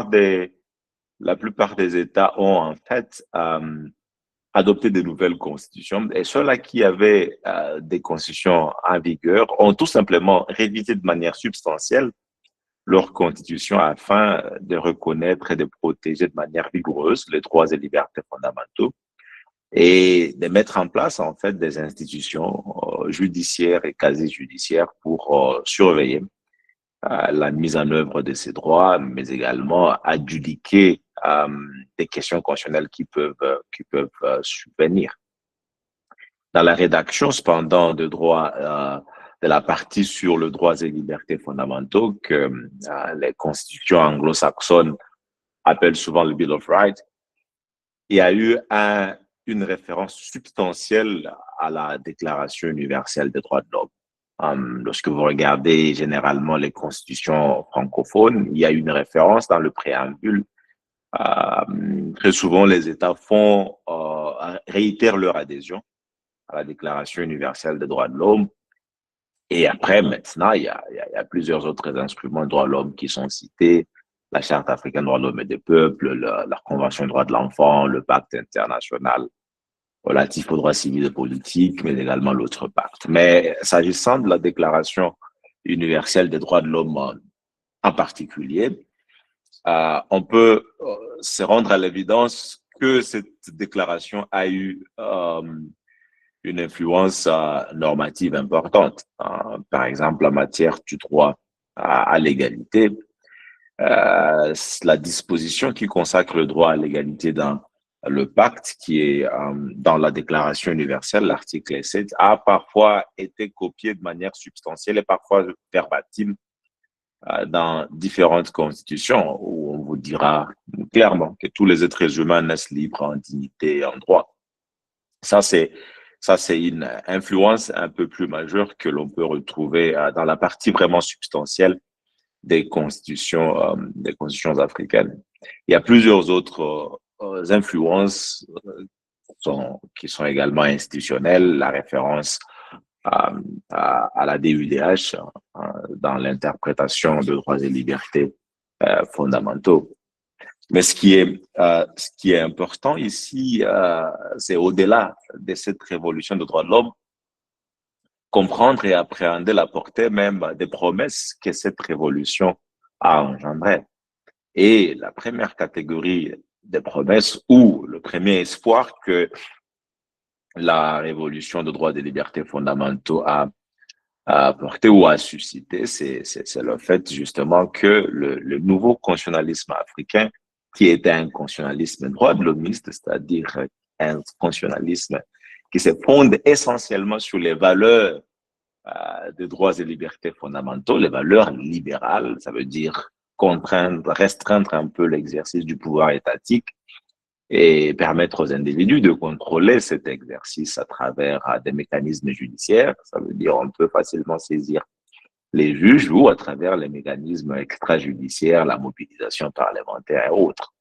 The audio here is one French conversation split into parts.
des, la plupart des États ont en fait adopté de nouvelles constitutions et ceux-là qui avaient des constitutions en vigueur ont tout simplement révisé de manière substantielle leur constitution afin de reconnaître et de protéger de manière vigoureuse les droits et libertés fondamentaux et de mettre en place en fait des institutions judiciaires et quasi-judiciaires pour surveiller la mise en œuvre de ces droits, mais également adjudiquer des questions constitutionnelles qui peuvent subvenir. Dans la rédaction, cependant, de la partie sur les droits et libertés fondamentaux que les constitutions anglo-saxonnes appellent souvent le Bill of Rights, il y a eu une référence substantielle à la Déclaration universelle des droits de l'homme. Lorsque vous regardez généralement les constitutions francophones, il y a une référence dans le préambule. Très souvent, les États réitèrent leur adhésion à la Déclaration universelle des droits de l'homme. Et après, maintenant, il y a plusieurs autres instruments de droits de l'homme qui sont cités. La Charte africaine des droits de l'homme et des peuples, la Convention des droits de l'enfant, le Pacte international relatif aux droits civils et politiques, mais également l'autre pacte. Mais s'agissant de la Déclaration universelle des droits de l'homme en particulier, on peut se rendre à l'évidence que cette déclaration a eu une influence normative importante. Par exemple, en matière du droit à l'égalité, la disposition qui consacre le droit à l'égalité dans le pacte, qui est dans la Déclaration universelle, l'article 7, a parfois été copié de manière substantielle et parfois verbatim dans différentes constitutions où on vous dira clairement que tous les êtres humains naissent libres en dignité et en droit. Ça, c'est une influence un peu plus majeure que l'on peut retrouver dans la partie vraiment substantielle des constitutions africaines. Il y a plusieurs autres influences qui sont également institutionnelles. La référence à la DUDH dans l'interprétation de droits et libertés fondamentaux. Mais ce qui est important ici, c'est au-delà de cette révolution des droits de l'homme, comprendre et appréhender la portée même des promesses que cette révolution a engendrées. Et la première catégorie des promesses ou le premier espoir que la révolution des droits et des libertés fondamentaux a apporté ou a suscité, c'est le fait justement que le nouveau constitutionnalisme africain, qui était un constitutionnalisme droit de l'homiste, c'est-à-dire un constitutionnalisme qui se fonde essentiellement sur les valeurs des droits et libertés fondamentaux, les valeurs libérales, ça veut dire restreindre un peu l'exercice du pouvoir étatique et permettre aux individus de contrôler cet exercice à travers des mécanismes judiciaires. Ça veut dire on peut facilement saisir les juges ou à travers les mécanismes extrajudiciaires, la mobilisation parlementaire et autres.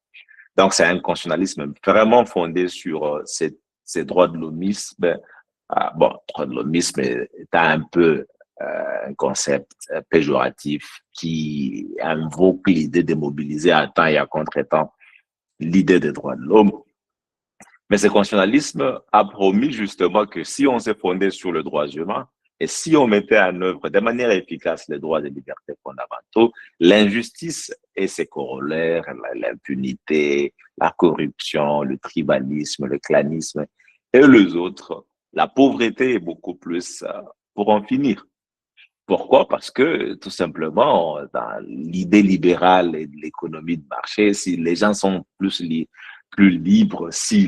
Donc, c'est un constitutionnalisme vraiment fondé sur ces droits de l'homisme. Droit de l'homisme est un peu un concept péjoratif qui invoque l'idée de mobiliser à temps et à contre-temps l'idée des droits de l'homme. Mais ce constitutionnalisme a promis justement que si on s'est fondé sur les droits humains et si on mettait en œuvre de manière efficace les droits et libertés fondamentaux, l'injustice et ses corollaires, l'impunité, la corruption, le tribalisme, le clanisme et les autres, la pauvreté est beaucoup plus pour en finir. Pourquoi? Parce que tout simplement, dans l'idée libérale et de l'économie de marché, si les gens sont plus libres, si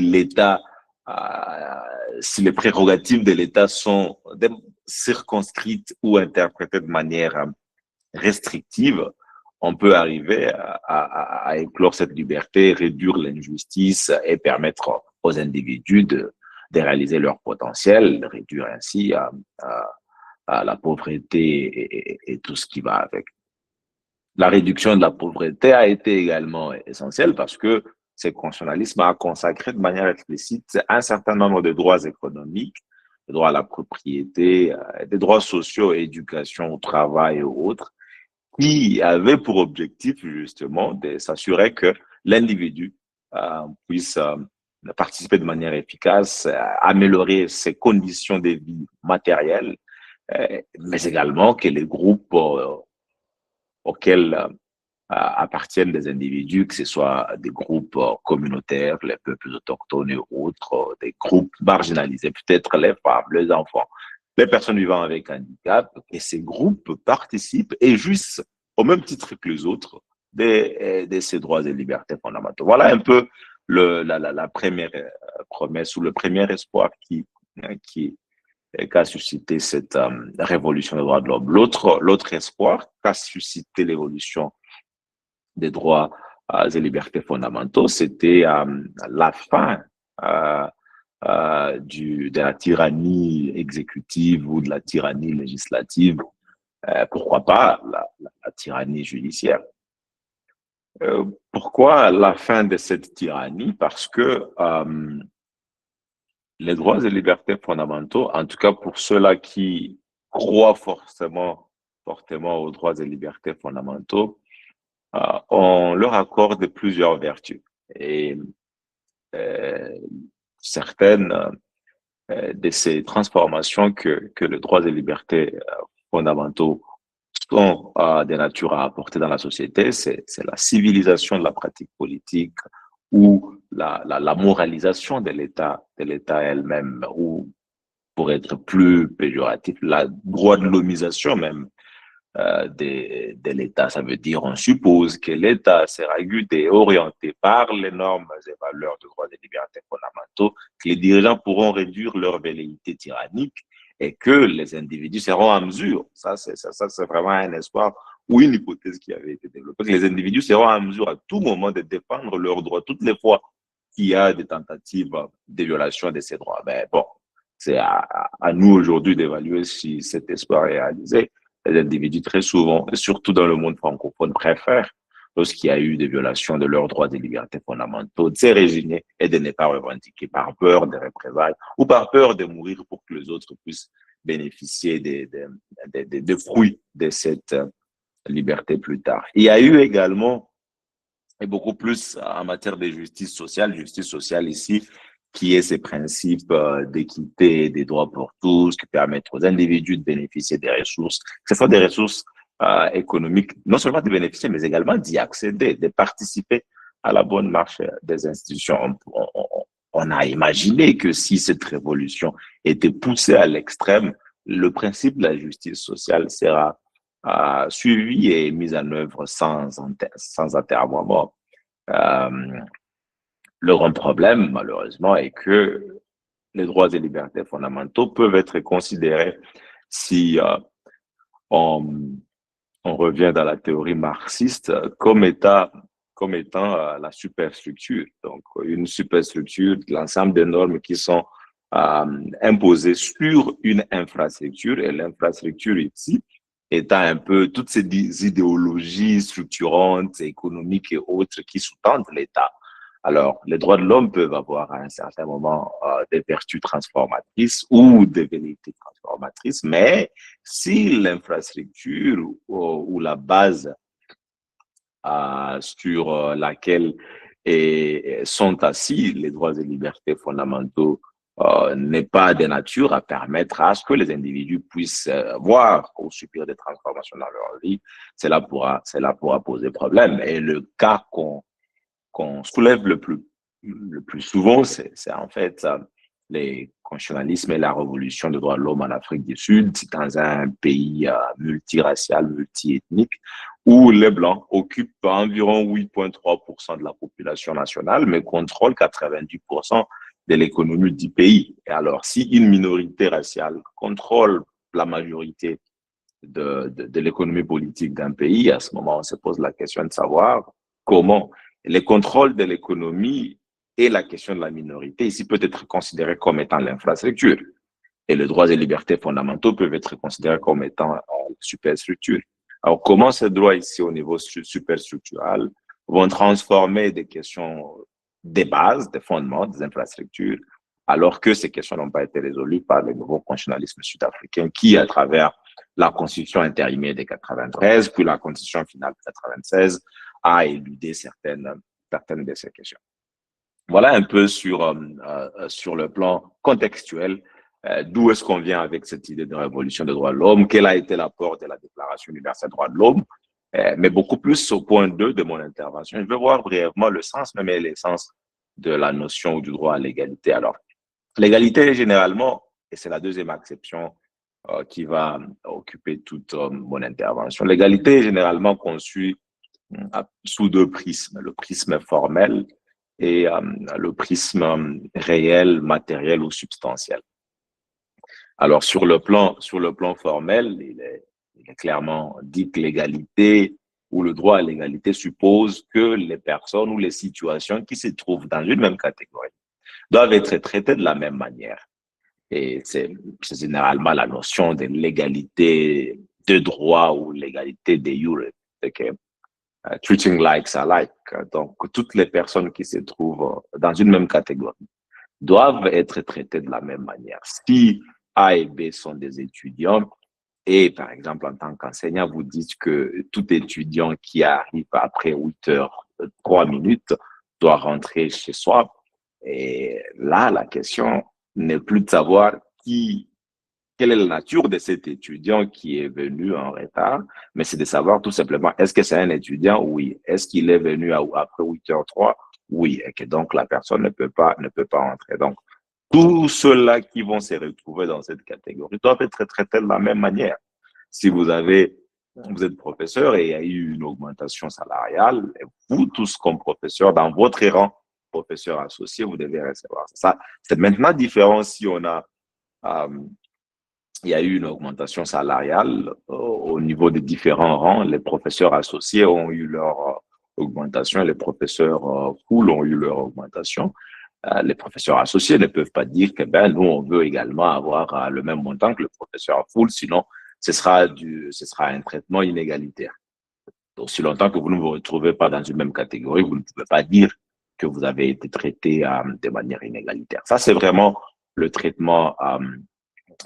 si les prérogatives de l'État sont circonscrites ou interprétées de manière restrictive, on peut arriver à éclore cette liberté, réduire l'injustice et permettre aux individus de réaliser leur potentiel, de réduire ainsi à la pauvreté et tout ce qui va avec. La réduction de la pauvreté a été également essentielle parce que ce constitutionnalisme a consacré de manière explicite un certain nombre de droits économiques, des droits à la propriété, des droits sociaux, éducation, au travail et autres, qui avait pour objectif justement de s'assurer que l'individu puisse participer de manière efficace, améliorer ses conditions de vie matérielles, mais également que les groupes auxquels appartiennent des individus, que ce soit des groupes communautaires, les peuples autochtones et autres, des groupes marginalisés, peut-être les femmes, les enfants, les personnes vivant avec handicap, et ces groupes participent et jouissent au même titre que les autres de ces droits et libertés fondamentaux. Voilà un peu la première promesse ou le premier espoir qu'a suscité cette révolution des droits de l'homme. L'autre espoir qu'a suscité l'évolution des droits et libertés fondamentaux, c'était la fin de la tyrannie exécutive ou de la tyrannie législative, pourquoi pas la tyrannie judiciaire. Pourquoi la fin de cette tyrannie? Parce que les droits et libertés fondamentaux, en tout cas pour ceux-là qui croient fortement aux droits et libertés fondamentaux, on leur accorde plusieurs vertus. Et euh, certaines de ces transformations que les droits et libertés fondamentaux sont de nature à apporter dans la société, c'est la civilisation de la pratique politique ou la moralisation de l'État elle-même, ou pour être plus péjoratif, la droit de l'homisation même de l'État. Ça veut dire, on suppose que l'État sera guidé, orienté par les normes et valeurs de droits et libertés fondamentaux, que les dirigeants pourront réduire leur velléité tyrannique et que les individus seront en mesure, ça c'est vraiment un espoir ou une hypothèse qui avait été développée, que les individus seront en mesure à tout moment de défendre leurs droits, toutes les fois qu'il y a des tentatives de violation de ces droits. Mais bon, c'est à nous aujourd'hui d'évaluer si cet espoir est réalisé. Les individus, très souvent, surtout dans le monde francophone, préfèrent, lorsqu'il y a eu des violations de leurs droits et libertés fondamentaux, de se résigner et de ne pas revendiquer par peur des représailles ou par peur de mourir pour que les autres puissent bénéficier des fruits de cette liberté plus tard. Il y a eu également, et beaucoup plus en matière de justice sociale ici, qui est ces principes d'équité et des droits pour tous, qui permettent aux individus de bénéficier des ressources, que ce soit des ressources économiques, non seulement de bénéficier, mais également d'y accéder, de participer à la bonne marche des institutions. On a imaginé que si cette révolution était poussée à l'extrême, le principe de la justice sociale sera suivi et mis en œuvre sans atermoiement. Euh, le grand problème, malheureusement, est que les droits et libertés fondamentaux peuvent être considérés si on, on revient dans la théorie marxiste comme étant la superstructure. Donc, une superstructure, l'ensemble des normes qui sont imposées sur une infrastructure, et l'infrastructure ici étant un peu toutes ces idéologies structurantes, économiques et autres qui sous-tendent l'État. Alors, les droits de l'homme peuvent avoir à un certain moment des vertus transformatrices ou des velléités transformatrices, mais si l'infrastructure ou la base sur laquelle sont assis les droits et libertés fondamentaux n'est pas de nature à permettre à ce que les individus puissent voir ou subir des transformations dans leur vie, cela pourra poser problème. Et le cas qu'on soulève le plus souvent, c'est en fait les constitutionnalismes et la révolution des droits de l'homme en Afrique du Sud, dans un pays multiracial, multiethnique, où les Blancs occupent environ 8,3% de la population nationale, mais contrôlent 90% de l'économie du pays. Et alors, si une minorité raciale contrôle la majorité de l'économie politique d'un pays, à ce moment, on se pose la question de savoir comment les contrôles de l'économie et la question de la minorité ici peut être considéré comme étant l'infrastructure. Et les droits et libertés fondamentaux peuvent être considérés comme étant superstructure. Alors, comment ces droits ici au niveau superstructural vont transformer des questions des bases, des fondements, des infrastructures, alors que ces questions n'ont pas été résolues par le nouveau constitutionnalisme sud-africain qui, à travers la Constitution intérimaire de 93, puis la Constitution finale de 96 a éludé certaines de ces questions. Voilà un peu sur le plan contextuel, d'où est-ce qu'on vient avec cette idée de révolution des droits de l'homme, quel a été l'apport de la Déclaration universelle des droits de l'homme, mais beaucoup plus au point 2 de mon intervention. Je vais voir brièvement le sens, même l'essence de la notion ou du droit à l'égalité. Alors, l'égalité, généralement, et c'est la deuxième acception qui va occuper toute mon intervention, l'égalité est généralement conçue sous deux prismes, le prisme formel et le prisme réel, matériel ou substantiel. Alors, sur le plan formel, il est clairement dit que l'égalité ou le droit à l'égalité suppose que les personnes ou les situations qui se trouvent dans une même catégorie doivent être traitées de la même manière. Et c'est généralement la notion de l'égalité de droit ou l'égalité de jure, okay? Treating likes alike. Donc, toutes les personnes qui se trouvent dans une même catégorie doivent être traitées de la même manière. Si A et B sont des étudiants, et par exemple, en tant qu'enseignant, vous dites que tout étudiant qui arrive après 8 heures, 3 minutes, doit rentrer chez soi. Et là, la question n'est plus de savoir quelle est la nature de cet étudiant qui est venu en retard, mais c'est de savoir tout simplement, est-ce que c'est un étudiant? Oui. Est-ce qu'il est venu après 8h03? Oui. Et que donc la personne ne peut pas entrer. Donc, tous ceux-là qui vont se retrouver dans cette catégorie doivent être traités de la même manière. Si vous êtes professeur et il y a eu une augmentation salariale, et vous tous comme professeur, dans votre rang, professeur associé, vous devez recevoir ça. C'est maintenant différent si il y a eu une augmentation salariale au niveau des différents rangs. Les professeurs associés ont eu leur augmentation, les professeurs full ont eu leur augmentation. Les professeurs associés ne peuvent pas dire que nous, on veut également avoir le même montant que le professeur full, sinon ce sera un traitement inégalitaire. Donc, si longtemps que vous ne vous retrouvez pas dans une même catégorie, vous ne pouvez pas dire que vous avez été traité de manière inégalitaire. Ça, c'est vraiment le traitement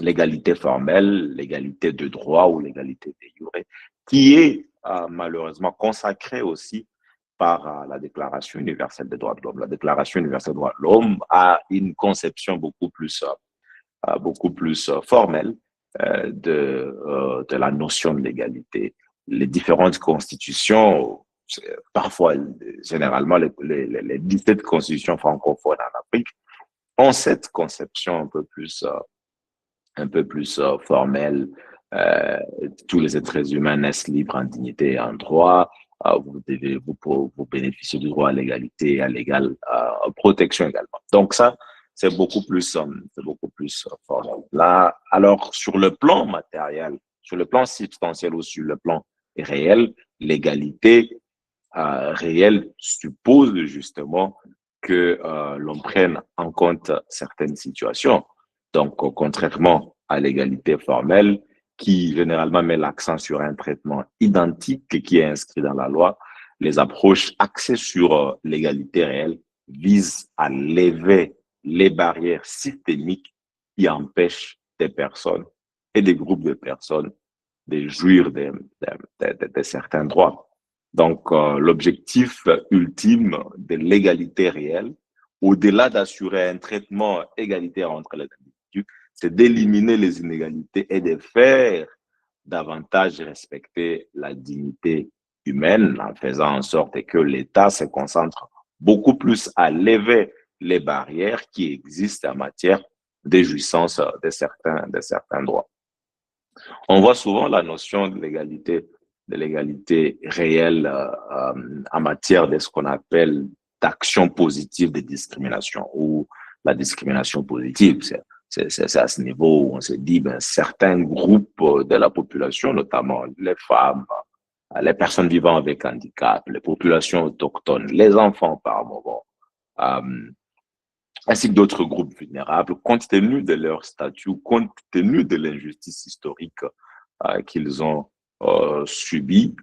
l'égalité formelle, l'égalité de droit ou l'égalité de jure, qui est malheureusement consacrée aussi par la Déclaration universelle des droits de l'homme. La Déclaration universelle des droits de l'homme a une conception beaucoup plus formelle de la notion de l'égalité. Les différentes constitutions, parfois, généralement, les 17 constitutions francophones en Afrique ont cette conception un peu plus formelle. Tous les êtres humains naissent libres en dignité et en droit. Vous bénéficiez du droit à l'égalité et à l'égale protection également. Donc ça, c'est beaucoup plus formel. Là, alors, sur le plan matériel, sur le plan substantiel ou sur le plan réel, l'égalité réelle suppose justement que l'on prenne en compte certaines situations. Donc, contrairement à l'égalité formelle, qui généralement met l'accent sur un traitement identique qui est inscrit dans la loi, les approches axées sur l'égalité réelle visent à lever les barrières systémiques qui empêchent des personnes et des groupes de personnes de jouir de certains droits. Donc, l'objectif ultime de l'égalité réelle, au-delà d'assurer un traitement égalitaire entre les individus, c'est d'éliminer les inégalités et de faire davantage respecter la dignité humaine en faisant en sorte que l'État se concentre beaucoup plus à lever les barrières qui existent en matière de jouissance de certains droits. On voit souvent la notion de l'égalité réelle en matière de ce qu'on appelle d'action positive de discrimination ou la discrimination positive. C'est à ce niveau où on se dit certains groupes de la population, notamment les femmes, les personnes vivant avec handicap, les populations autochtones, les enfants par moment, ainsi que d'autres groupes vulnérables, compte tenu de leur statut, compte tenu de l'injustice historique qu'ils ont subi,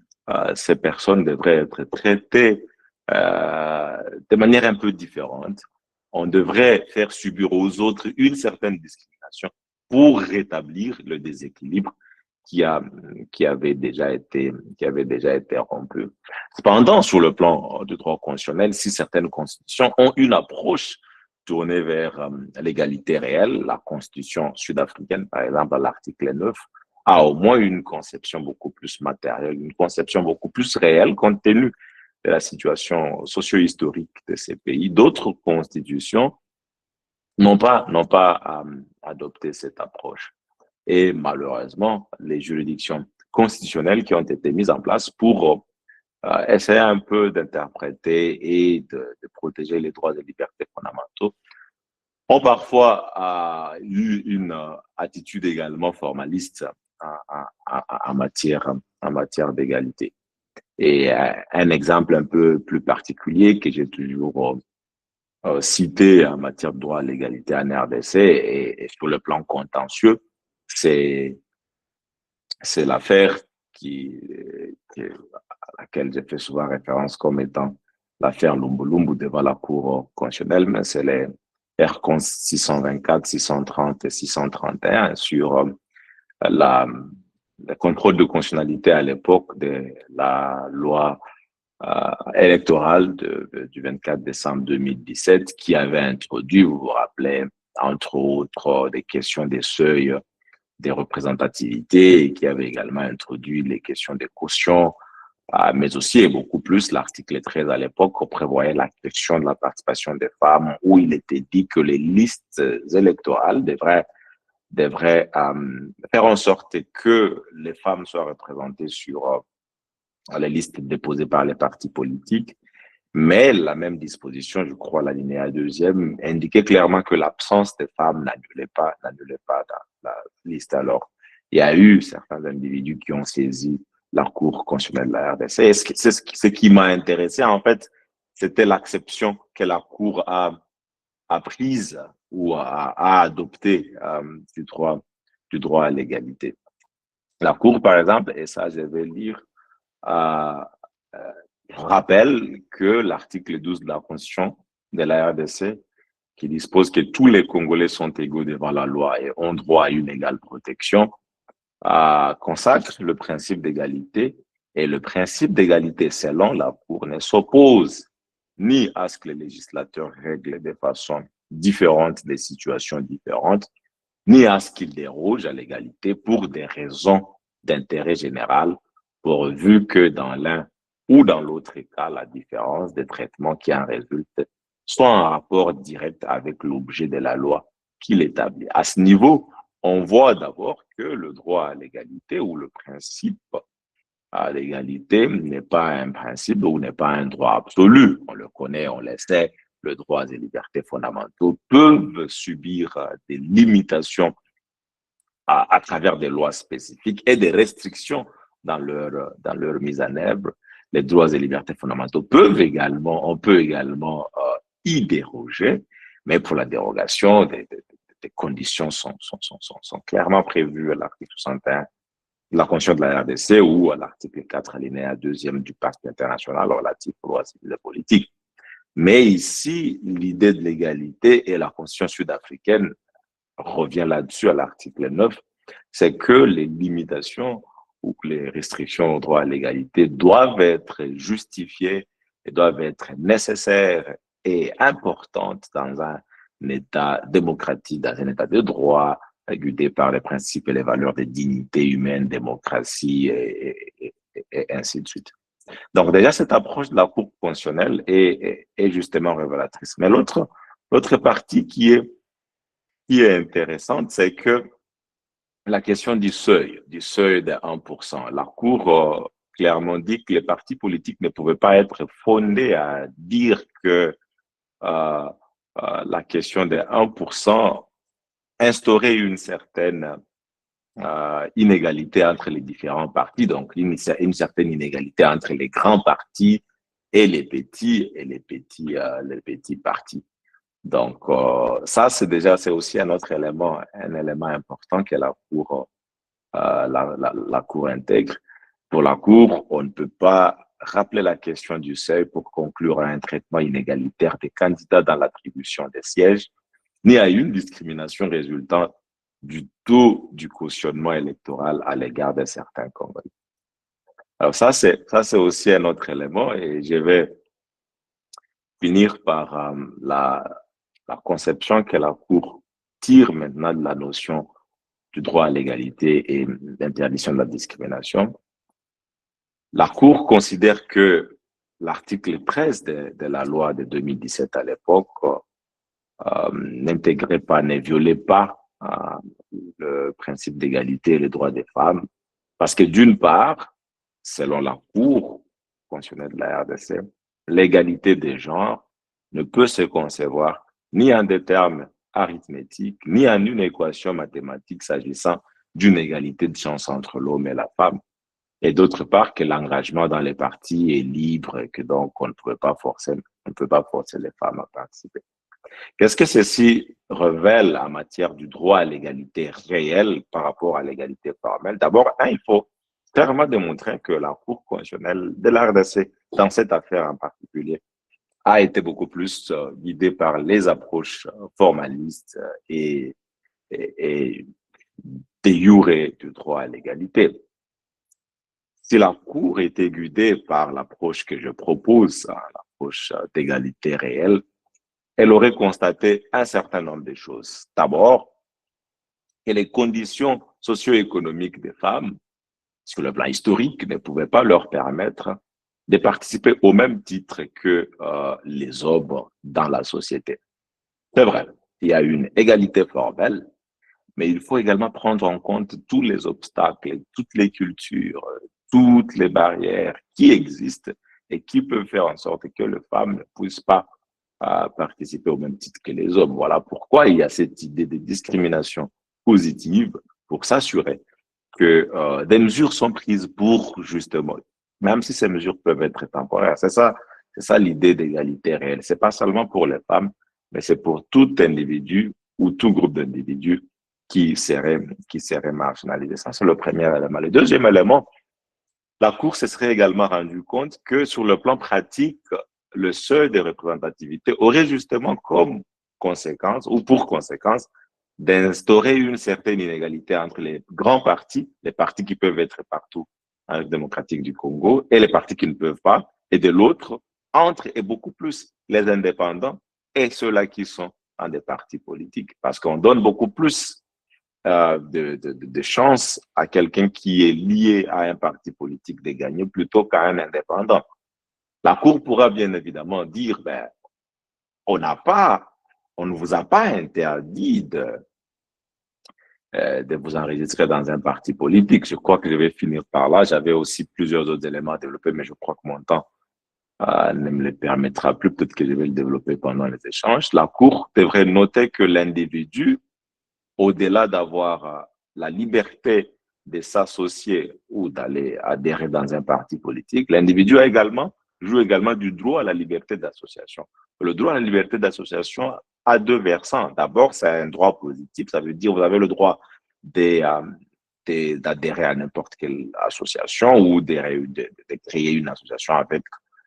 ces personnes devraient être traitées de manière un peu différente. On devrait faire subir aux autres une certaine discrimination pour rétablir le déséquilibre qui avait déjà été rompu. Cependant, sur le plan du droit constitutionnel, si certaines constitutions ont une approche tournée vers l'égalité réelle, la constitution sud-africaine, par exemple, à l'article 9, a au moins une conception beaucoup plus matérielle, une conception beaucoup plus réelle compte tenu de la situation socio-historique de ces pays. D'autres constitutions n'ont pas adopté cette approche. Et malheureusement, les juridictions constitutionnelles qui ont été mises en place pour essayer un peu d'interpréter et de protéger les droits et libertés fondamentaux ont parfois eu une attitude également formaliste en matière d'égalité. Et un exemple un peu plus particulier que j'ai toujours cité en matière de droit à l'égalité en RDC et sur le plan contentieux, c'est l'affaire à laquelle j'ai fait souvent référence comme étant l'affaire Lumbu Lumbu devant la Cour constitutionnelle, mais c'est les R 624, 630 et 631 sur la, le contrôle de constitutionnalité à l'époque de la loi électorale du 24 décembre 2017 qui avait introduit, vous vous rappelez, entre autres, des questions des seuils des représentativités et qui avait également introduit les questions des cautions, mais aussi et beaucoup plus l'article 13 à l'époque prévoyait la question de la participation des femmes où il était dit que les listes électorales devraient faire en sorte que les femmes soient représentées sur les listes déposées par les partis politiques. Mais la même disposition, je crois, l'alinéa deuxième, indiquait clairement que l'absence des femmes n'annulait pas la liste. Alors, il y a eu certains individus qui ont saisi la Cour constitutionnelle de la RDC. Et ce qui m'a intéressé, en fait, c'était l'acception que la Cour a prise ou a adoptée du droit à l'égalité. La Cour, par exemple, et ça, je vais lire, rappelle que l'article 12 de la Constitution de la RDC, qui dispose que tous les Congolais sont égaux devant la loi et ont droit à une égale protection, consacre le principe d'égalité. Et le principe d'égalité, selon la Cour, ne s'oppose ni à ce que les législateurs règlent de façon différente des situations différentes, ni à ce qu'ils dérogent à l'égalité pour des raisons d'intérêt général, pourvu que dans l'un ou dans l'autre cas, la différence de traitement qui en résulte soit en rapport direct avec l'objet de la loi qui l'établit. À ce niveau, on voit d'abord que le droit à l'égalité ou le principe à l'égalité n'est pas un principe ou n'est pas un droit absolu. On le connaît, on le sait, les droits et libertés fondamentaux peuvent subir des limitations à travers des lois spécifiques et des restrictions dans leur mise en œuvre. Les droits et libertés fondamentaux on peut également y déroger, mais pour la dérogation, des conditions sont clairement prévues à l'article 61 de la Constitution de la RDC ou à l'article 4, alinéa 2e du Pacte international relatif aux droits civils et politiques. Mais ici, l'idée de l'égalité et la Constitution sud-africaine revient là-dessus à l'article 9, c'est que les limitations ou les restrictions au droit à l'égalité doivent être justifiées et doivent être nécessaires et importantes dans un État démocratique, dans un État de droit, guidé par les principes et les valeurs de dignité humaine, démocratie et ainsi de suite. Donc déjà, cette approche de la Cour constitutionnelle est justement révélatrice. Mais l'autre partie qui est intéressante, c'est que la question du seuil de 1%, la Cour clairement dit que les partis politiques ne pouvaient pas être fondés à dire que la question de 1% instaurait une certaine inégalité entre les différents partis, donc une certaine inégalité entre les grands partis et les petits partis. Donc, ça, c'est aussi un autre élément, important que la Cour, la Cour intègre. Pour la Cour, on ne peut pas rappeler la question du seuil pour conclure à un traitement inégalitaire des candidats dans l'attribution des sièges, ni à une discrimination résultant du taux du cautionnement électoral à l'égard de certains Congolais. Alors ça c'est aussi un autre élément et je vais finir par la conception que la Cour tire maintenant de la notion du droit à l'égalité et l'interdiction de la discrimination. La Cour considère que l'article 13 de la loi de 2017 à l'époque n'intégrait pas, ne violait pas le principe d'égalité et les droits des femmes, parce que d'une part, selon la Cour constitutionnelle de la RDC, l'égalité des genres ne peut se concevoir ni en des termes arithmétiques, ni en une équation mathématique s'agissant d'une égalité de chance entre l'homme et la femme. Et d'autre part, que l'engagement dans les partis est libre et que donc on ne peut pas forcer les femmes à participer. Qu'est-ce que ceci révèle en matière du droit à l'égalité réelle par rapport à l'égalité formelle? D'abord, il faut clairement démontrer que la Cour constitutionnelle de la RDC, dans cette affaire en particulier, a été beaucoup plus guidée par les approches formalistes et de jure du droit à l'égalité. Si la Cour était guidée par l'approche que je propose, l'approche d'égalité réelle, elle aurait constaté un certain nombre de choses. D'abord, que les conditions socio-économiques des femmes, sur le plan historique, ne pouvaient pas leur permettre de participer au même titre que les hommes dans la société. C'est vrai, il y a une égalité formelle, mais il faut également prendre en compte tous les obstacles, toutes les cultures, toutes les barrières qui existent et qui peuvent faire en sorte que les femmes ne puissent pas participer au même titre que les hommes. Voilà pourquoi il y a cette idée de discrimination positive pour s'assurer que des mesures sont prises pour justement, même si ces mesures peuvent être temporaires. C'est ça l'idée d'égalité réelle. C'est pas seulement pour les femmes, mais c'est pour tout individu ou tout groupe d'individus qui serait marginalisé. Ça, c'est le premier élément. Le deuxième élément, la Cour se serait également rendu compte que sur le plan pratique, le seuil de représentativité aurait justement comme conséquence ou pour conséquence d'instaurer une certaine inégalité entre les grands partis, les partis qui peuvent être partout en République démocratique du Congo et les partis qui ne peuvent pas, et de l'autre, entre et beaucoup plus les indépendants et ceux-là qui sont dans des partis politiques, parce qu'on donne beaucoup plus de chances à quelqu'un qui est lié à un parti politique de gagner plutôt qu'à un indépendant. La Cour pourra bien évidemment dire, ben, on ne vous a pas interdit de vous enregistrer dans un parti politique. Je crois que je vais finir par là. J'avais aussi plusieurs autres éléments à développer, mais je crois que mon temps ne me le permettra plus. Peut-être que je vais le développer pendant les échanges. La Cour devrait noter que l'individu, au-delà d'avoir la liberté de s'associer ou d'aller adhérer dans un parti politique, l'individu joue également du droit à la liberté d'association. Le droit à la liberté d'association a deux versants. D'abord, c'est un droit positif, ça veut dire que vous avez le droit d'adhérer à n'importe quelle association ou de créer une association avec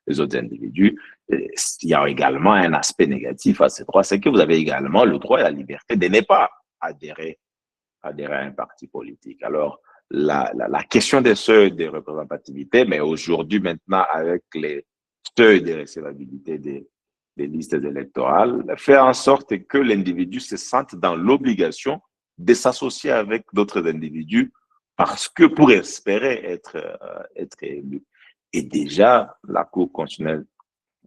les autres individus. Il y a également un aspect négatif à ce droit, c'est que vous avez également le droit et la liberté de ne pas adhérer à un parti politique. Alors, la question des seuils de représentativité, mais aujourd'hui maintenant avec les seuils de recevabilité des listes électorales, fait en sorte que l'individu se sente dans l'obligation de s'associer avec d'autres individus parce que pour espérer être élu. Et déjà, la Cour constitutionnelle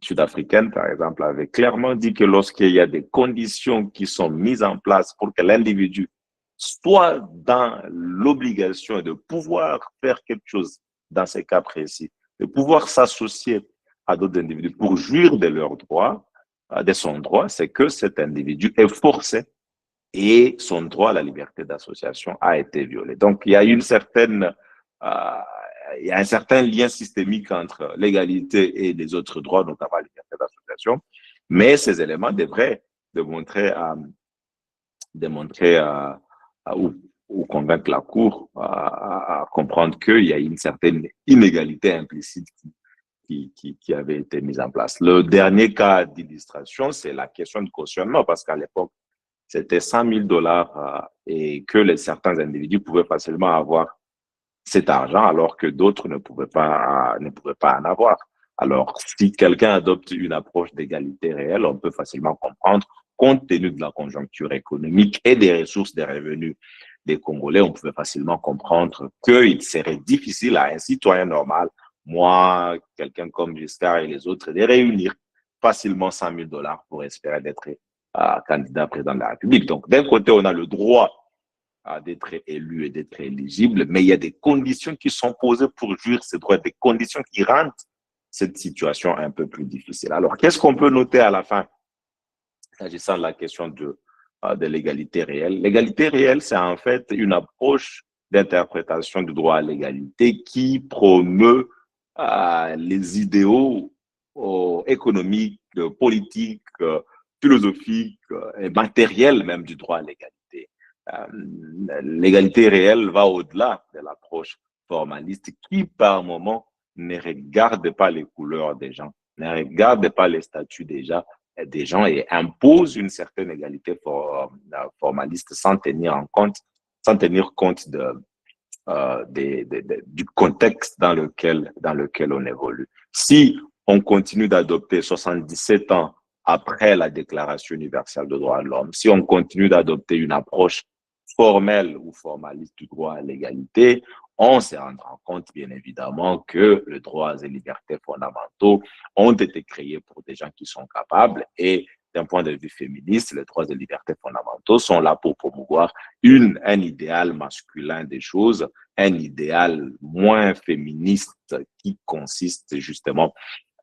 sud-africaine, par exemple, avait clairement dit que lorsqu'il y a des conditions qui sont mises en place pour que l'individu soit dans l'obligation de pouvoir faire quelque chose dans ces cas précis, de pouvoir s'associer à d'autres individus pour jouir de leurs droits, de son droit, c'est que cet individu est forcé et son droit à la liberté d'association a été violé. Donc, il y a un certain lien systémique entre l'égalité et les autres droits, notamment la liberté d'association, mais ces éléments devraient démontrer ou convaincre la Cour à comprendre qu'il y a une certaine inégalité implicite qui avait été mise en place. Le dernier cas d'illustration, c'est la question de cautionnement, parce qu'à l'époque, c'était 100 000 dollars et que certains individus pouvaient facilement avoir cet argent alors que d'autres ne pouvaient pas en avoir. Alors, si quelqu'un adopte une approche d'égalité réelle, on peut facilement comprendre, compte tenu de la conjoncture économique et des ressources, des revenus des Congolais, on pouvait facilement comprendre qu'il serait difficile à un citoyen normal, moi, quelqu'un comme Giscard et les autres, de réunir facilement 100 000 dollars pour espérer d'être candidat président de la République. Donc, d'un côté, on a le droit d'être élu et d'être éligible, mais il y a des conditions qui sont posées pour jouir ces droits, des conditions qui rendent cette situation un peu plus difficile. Alors, qu'est-ce qu'on peut noter à la fin, s'agissant de la question de l'égalité réelle? L'égalité réelle, c'est en fait une approche d'interprétation du droit à l'égalité qui promeut les idéaux économiques, politiques, philosophiques et matériels même du droit à l'égalité. L'égalité réelle va au-delà de l'approche formaliste qui, par moment, ne regarde pas les couleurs des gens, ne regarde pas les statuts des gens et impose une certaine égalité formaliste sans tenir compte du contexte dans lequel on évolue. Si on continue d'adopter 77 ans après la Déclaration universelle des droits de l'homme, si on continue d'adopter une approche formelle ou formaliste du droit à l'égalité, on se rendra compte, bien évidemment, que les droits et libertés fondamentaux ont été créés pour des gens qui sont capables et d'un point de vue féministe, les droits et libertés fondamentaux sont là pour promouvoir un idéal masculin des choses, un idéal moins féministe qui consiste justement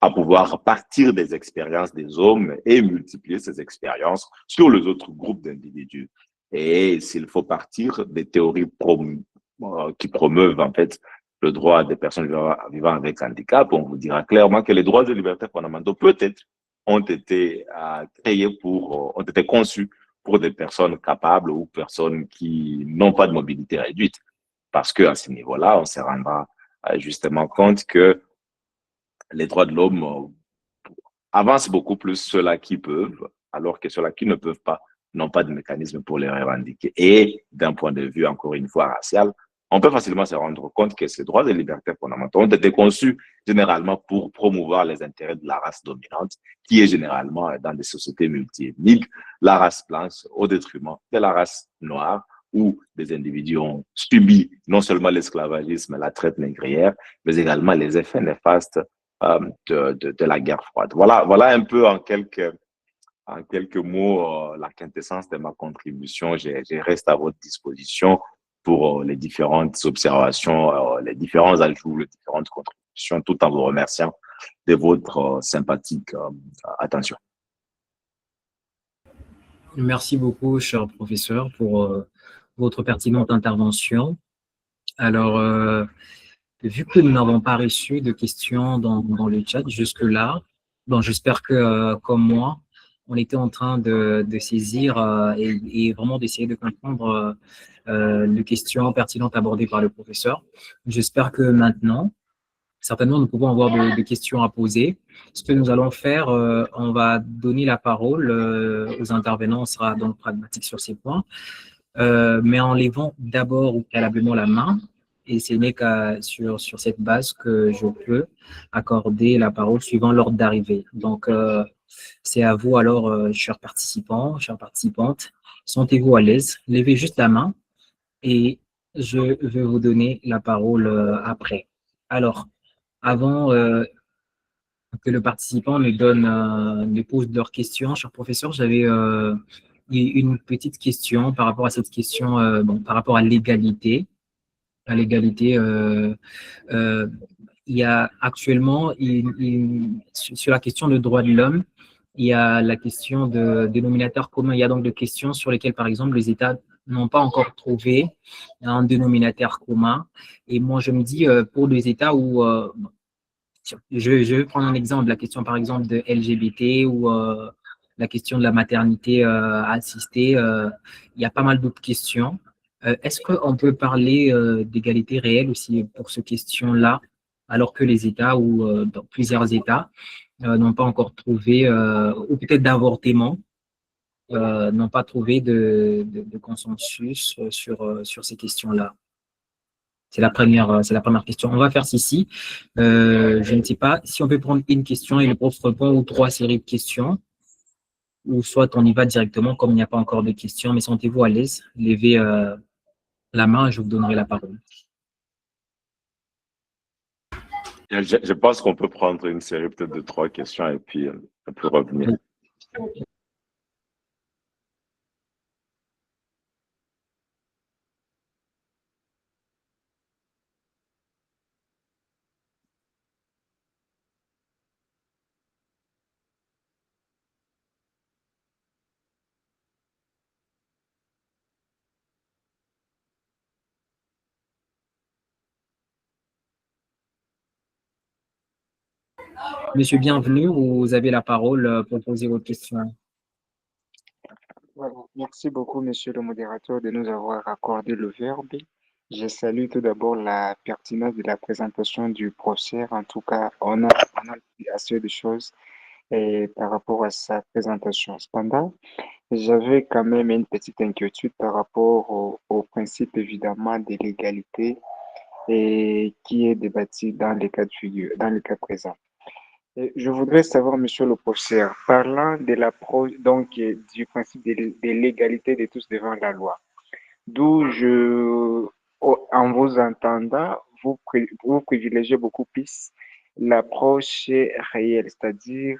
à pouvoir partir des expériences des hommes et multiplier ces expériences sur les autres groupes d'individus. Et s'il faut partir des théories qui promeuvent en fait le droit des personnes vivant avec handicap, on vous dira clairement que les droits et libertés fondamentaux peut-être ont été ont été conçus pour des personnes capables ou personnes qui n'ont pas de mobilité réduite. Parce qu'à ce niveau-là, on se rendra justement compte que les droits de l'homme avancent beaucoup plus ceux-là qui peuvent, alors que ceux-là qui ne peuvent pas n'ont pas de mécanisme pour les revendiquer. Et d'un point de vue, encore une fois, racial, on peut facilement se rendre compte que ces droits et libertés fondamentaux ont été conçus généralement pour promouvoir les intérêts de la race dominante, qui est généralement dans des sociétés multiethniques, la race blanche au détriment de la race noire, où des individus ont subi non seulement l'esclavagisme, la traite négrière, mais également les effets néfastes de la guerre froide. Voilà un peu en quelques mots la quintessence de ma contribution. Je reste à votre disposition pour les différentes observations, les différents ajouts, les différentes contributions, tout en vous remerciant de votre sympathique attention. Merci beaucoup, cher professeur, pour votre pertinente intervention. Alors, vu que nous n'avons pas reçu de questions dans le chat jusque-là, bon, j'espère que, comme moi, on était en train de saisir et vraiment d'essayer de comprendre les questions pertinentes abordées par le professeur. J'espère que maintenant, certainement, nous pouvons avoir des questions à poser. Ce que nous allons faire, on va donner la parole aux intervenants, on sera donc pragmatique sur ces points, mais en levant d'abord ou préalablement la main. Et ce n'est qu'à sur cette base que je peux accorder la parole suivant l'ordre d'arrivée. Donc, c'est à vous alors, chers participants, chères participantes, sentez-vous à l'aise, levez juste la main et je vais vous donner la parole après. Alors, avant que le participant ne pose leurs questions, cher professeur, j'avais une petite question par rapport à cette question, par rapport à l'égalité. À l'égalité, il y a actuellement, sur la question de droits de l'homme, il y a la question de dénominateur commun. Il y a donc des questions sur lesquelles, par exemple, les États n'ont pas encore trouvé un dénominateur commun. Et moi, je me dis, pour des États où, je vais prendre un exemple, la question, par exemple, de LGBT ou la question de la maternité assistée, il y a pas mal d'autres questions. Est-ce qu'on peut parler d'égalité réelle aussi pour ces questions-là, alors que les États ou dans plusieurs États n'ont pas encore trouvé, ou peut-être d'avortement, n'ont pas trouvé de consensus sur ces questions-là. C'est la première question. On va faire ceci. Je ne sais pas si on peut prendre une question et le prof répond ou trois séries de questions, ou soit on y va directement comme il n'y a pas encore de questions, mais sentez-vous à l'aise, levez la main et je vous donnerai la parole. Je pense qu'on peut prendre une série peut-être de 3 questions et puis on peut revenir. Monsieur, bienvenue, vous avez la parole pour poser votre question. Voilà. Merci beaucoup, monsieur le modérateur, de nous avoir accordé le verbe. Je salue tout d'abord la pertinence de la présentation du professeur. En tout cas, on a dit assez de choses par rapport à sa présentation. Cependant, j'avais quand même une petite inquiétude par rapport au principe, évidemment, de l'égalité et qui est débattu dans les cas de figure, dans le cas présent. Et je voudrais savoir, monsieur le professeur, parlant de l'approche, donc, du principe de l'égalité de tous devant la loi, d'où en vous entendant, vous privilégiez beaucoup plus l'approche réelle, c'est-à-dire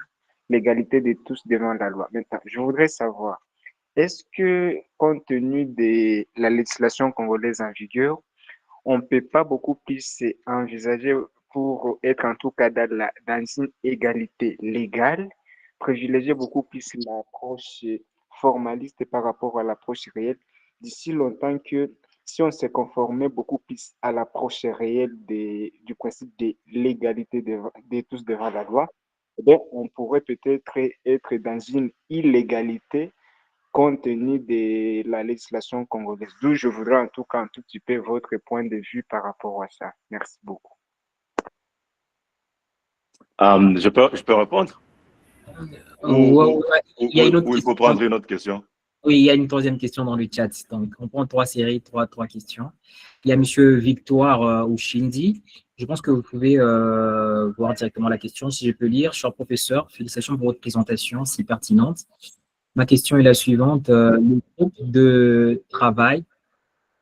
l'égalité de tous devant la loi. Maintenant, je voudrais savoir, est-ce que, compte tenu de la législation congolaise en vigueur, on ne peut pas beaucoup plus envisager pour être en tout cas dans une égalité légale, privilégier beaucoup plus l'approche formaliste par rapport à l'approche réelle, d'ici longtemps que si on se conformait beaucoup plus à l'approche réelle du principe de l'égalité de tous devant la loi, eh bien, on pourrait peut-être être dans une illégalité compte tenu de la législation congolaise. D'où je voudrais en tout cas un tout petit peu votre point de vue par rapport à ça. Merci beaucoup. Je peux répondre? Ou il faut prendre une autre question? Oui, il y a une troisième question dans le chat. Donc, on prend trois séries, trois questions. Il y a Monsieur Victoire Ouchindi. Je pense que vous pouvez voir directement la question. Si je peux lire, cher professeur, félicitations pour votre présentation si pertinente. Ma question est la suivante. Le groupe de travail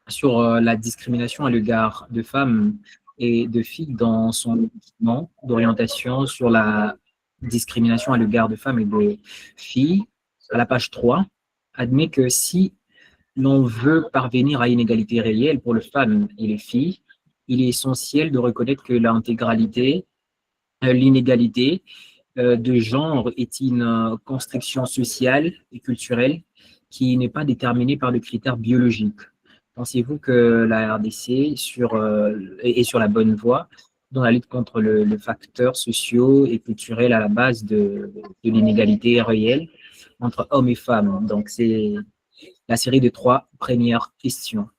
sur la discrimination à l'égard de femmes et de filles dans son document d'orientation sur la discrimination à l'égard de femmes et de filles, à la page 3, admet que si l'on veut parvenir à une égalité réelle pour les femmes et les filles, il est essentiel de reconnaître que l'inégalité de genre est une construction sociale et culturelle qui n'est pas déterminée par des critères biologiques. Pensez-vous que la RDC est sur la bonne voie dans la lutte contre le facteur socio et culturel à la base de l'inégalité réelle entre hommes et femmes? Donc, c'est la série de 3 premières questions.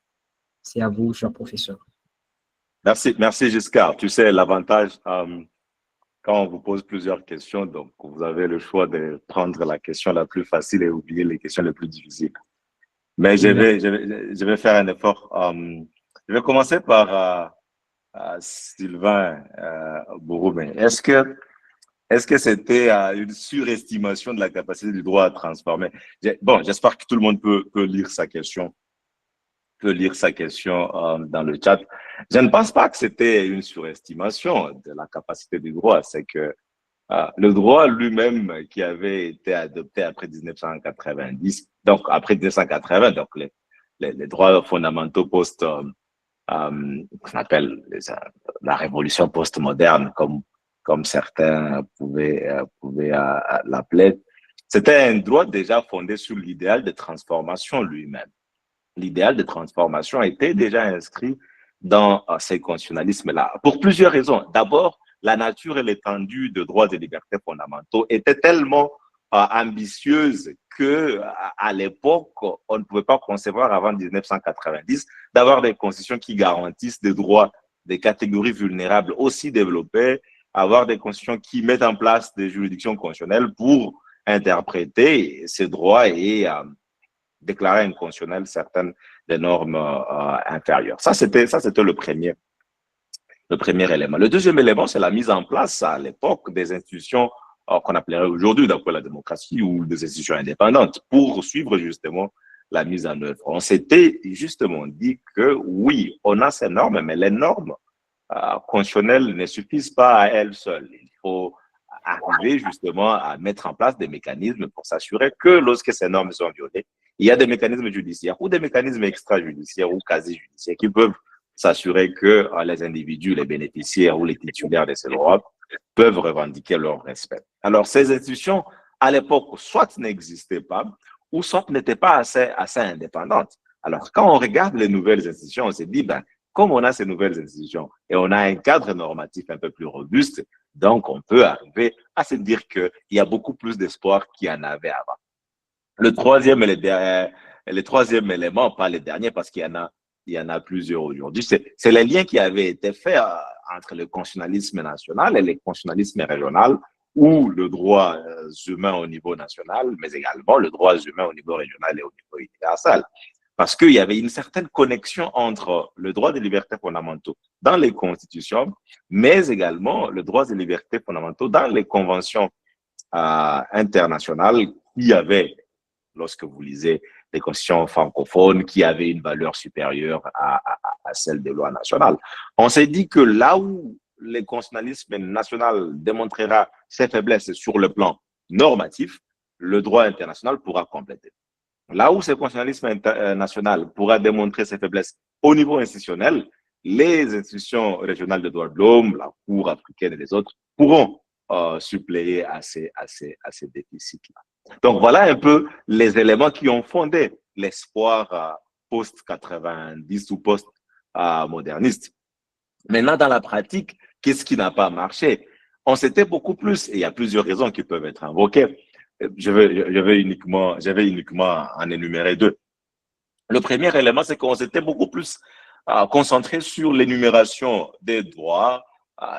C'est à vous, cher professeur. Merci Giscard. Tu sais, l'avantage, quand on vous pose plusieurs questions, donc vous avez le choix de prendre la question la plus facile et oublier les questions les plus difficiles. Mais je vais faire un effort. Je vais commencer par Sylvain Bouroumé. Est-ce que c'était une surestimation de la capacité du droit à transformer? Bon, j'espère que tout le monde peut lire sa question, dans le chat. Je ne pense pas que c'était une surestimation de la capacité du droit. C'est que le droit lui-même qui avait été adopté après 1990, donc après 1980, donc les droits fondamentaux qu'on appelle la révolution post-moderne, comme certains pouvaient l'appeler, c'était un droit déjà fondé sur l'idéal de transformation lui-même. L'idéal de transformation était déjà inscrit dans ces constitutionnalismes-là, pour plusieurs raisons. D'abord, la nature et l'étendue de droits et libertés fondamentaux étaient tellement ambitieuses que à l'époque, on ne pouvait pas concevoir avant 1990 d'avoir des constitutions qui garantissent des droits des catégories vulnérables aussi développées, avoir des constitutions qui mettent en place des juridictions constitutionnelles pour interpréter ces droits et déclarer inconstitutionnelles certaines des normes inférieures. Ça, c'était le premier élément. Le deuxième élément, c'est la mise en place à l'époque des institutions qu'on appellerait aujourd'hui, d'après la démocratie, ou des institutions indépendantes pour suivre justement la mise en œuvre. On s'était justement dit que oui, on a ces normes, mais les normes constitutionnelles ne suffisent pas à elles seules. Il faut arriver justement à mettre en place des mécanismes pour s'assurer que lorsque ces normes sont violées, il y a des mécanismes judiciaires ou des mécanismes extrajudiciaires ou quasi-judiciaires qui peuvent s'assurer que les individus, les bénéficiaires ou les titulaires de ces droits peuvent revendiquer leur respect. Alors, ces institutions, à l'époque, soit n'existaient pas, ou soit n'étaient pas assez indépendantes. Alors, quand on regarde les nouvelles institutions, on se dit, ben, comme on a ces nouvelles institutions et on a un cadre normatif un peu plus robuste, donc on peut arriver à se dire qu'il y a beaucoup plus d'espoir qu'il y en avait avant. Le troisième élément, pas le dernier, parce qu'il y en a plusieurs aujourd'hui, c'est les liens qui avaient été faits entre le constitutionnalisme national et le constitutionnalisme régional, ou le droit humain au niveau national, mais également le droit humain au niveau régional et au niveau universel. Parce qu'il y avait une certaine connexion entre le droit des libertés fondamentaux dans les constitutions, mais également le droit des libertés fondamentaux dans les conventions internationales qui avaient, lorsque vous lisez les constitutions francophones, qui avaient une valeur supérieure à celle des lois nationales. On s'est dit que là où le constitutionnalisme national démontrera ses faiblesses sur le plan normatif, le droit international pourra compléter. Là où ce constitutionnalisme national pourra démontrer ses faiblesses au niveau institutionnel, les institutions régionales des droits de l'homme, la Cour africaine et les autres pourront suppléer à ces déficits-là. Donc voilà un peu les éléments qui ont fondé l'espoir post-90 ou post-moderniste. Maintenant, dans la pratique, qu'est-ce qui n'a pas marché? On s'était beaucoup plus, et il y a plusieurs raisons qui peuvent être invoquées. Je vais uniquement en énumérer deux. Le premier élément, c'est qu'on s'était beaucoup plus concentré sur l'énumération des droits,